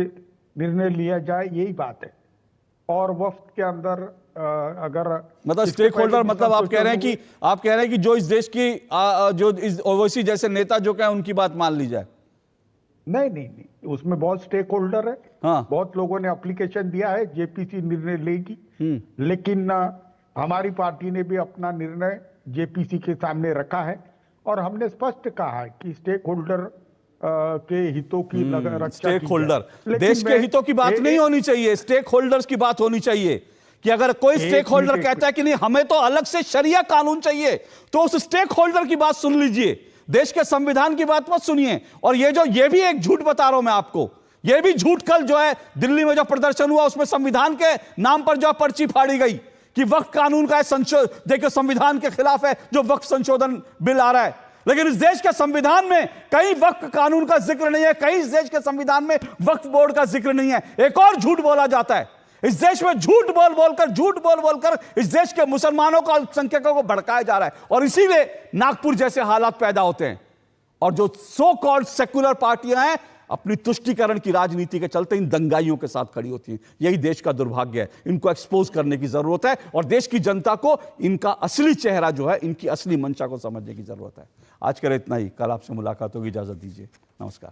Speaker 13: निर्णय लिया जाए, यही बात है। और वफ्त के अंदर अगर
Speaker 1: मतलब स्टेक होल्डर मतलब आप कह रहे हैं कि जो इस देश की जो इस ओवैसी जैसे नेता जो कहें उनकी बात मान ली जाए?
Speaker 13: नहीं, उसमें बहुत स्टेक होल्डर है। हाँ। बहुत लोगों ने एप्लीकेशन दिया है, जेपीसी निर्णय लेगी, लेकिन हमारी पार्टी ने भी अपना निर्णय जेपीसी के सामने रखा है और हमने स्पष्ट कहा है कि स्टेक होल्डर के हितों की रक्षा।
Speaker 1: स्टेक होल्डर देश के हितों की बात नहीं होनी चाहिए, स्टेक होल्डर्स की बात होनी चाहिए। कि अगर कोई स्टेक होल्डर कहता है कि नहीं हमें तो अलग से शरिया कानून चाहिए, तो उस स्टेक होल्डर की बात सुन लीजिए, देश के संविधान की बात मत सुनिए। और ये भी एक झूठ बता रहा हूं मैं आपको, ये भी झूठ। कल जो है दिल्ली में जो प्रदर्शन हुआ उसमें संविधान के नाम पर जो पर्ची फाड़ी गई कि वक्फ कानून का देखिए संविधान के खिलाफ है जो वक्फ संशोधन बिल आ रहा है। लेकिन इस देश के संविधान में कहीं वक्फ कानून का जिक्र नहीं है, कहीं इस देश के संविधान में वक्फ बोर्ड का जिक्र नहीं है। एक और झूठ बोला जाता है इस देश में, झूठ बोल बोलकर इस देश के मुसलमानों को, अल्पसंख्यकों को भड़काया जा रहा है। और इसीलिए नागपुर जैसे हालात पैदा होते हैं। और जो सो कॉल्ड सेक्युलर पार्टियां हैं अपनी तुष्टीकरण की राजनीति के चलते इन दंगाइयों के साथ खड़ी होती हैं। यही देश का दुर्भाग्य है। इनको एक्सपोज करने की जरूरत है और देश की जनता को इनका असली चेहरा जो है, इनकी असली मंशा को समझने की जरूरत है। आज के लिए इतना ही, कल आपसे मुलाकात होगी, इजाजत दीजिए, नमस्कार।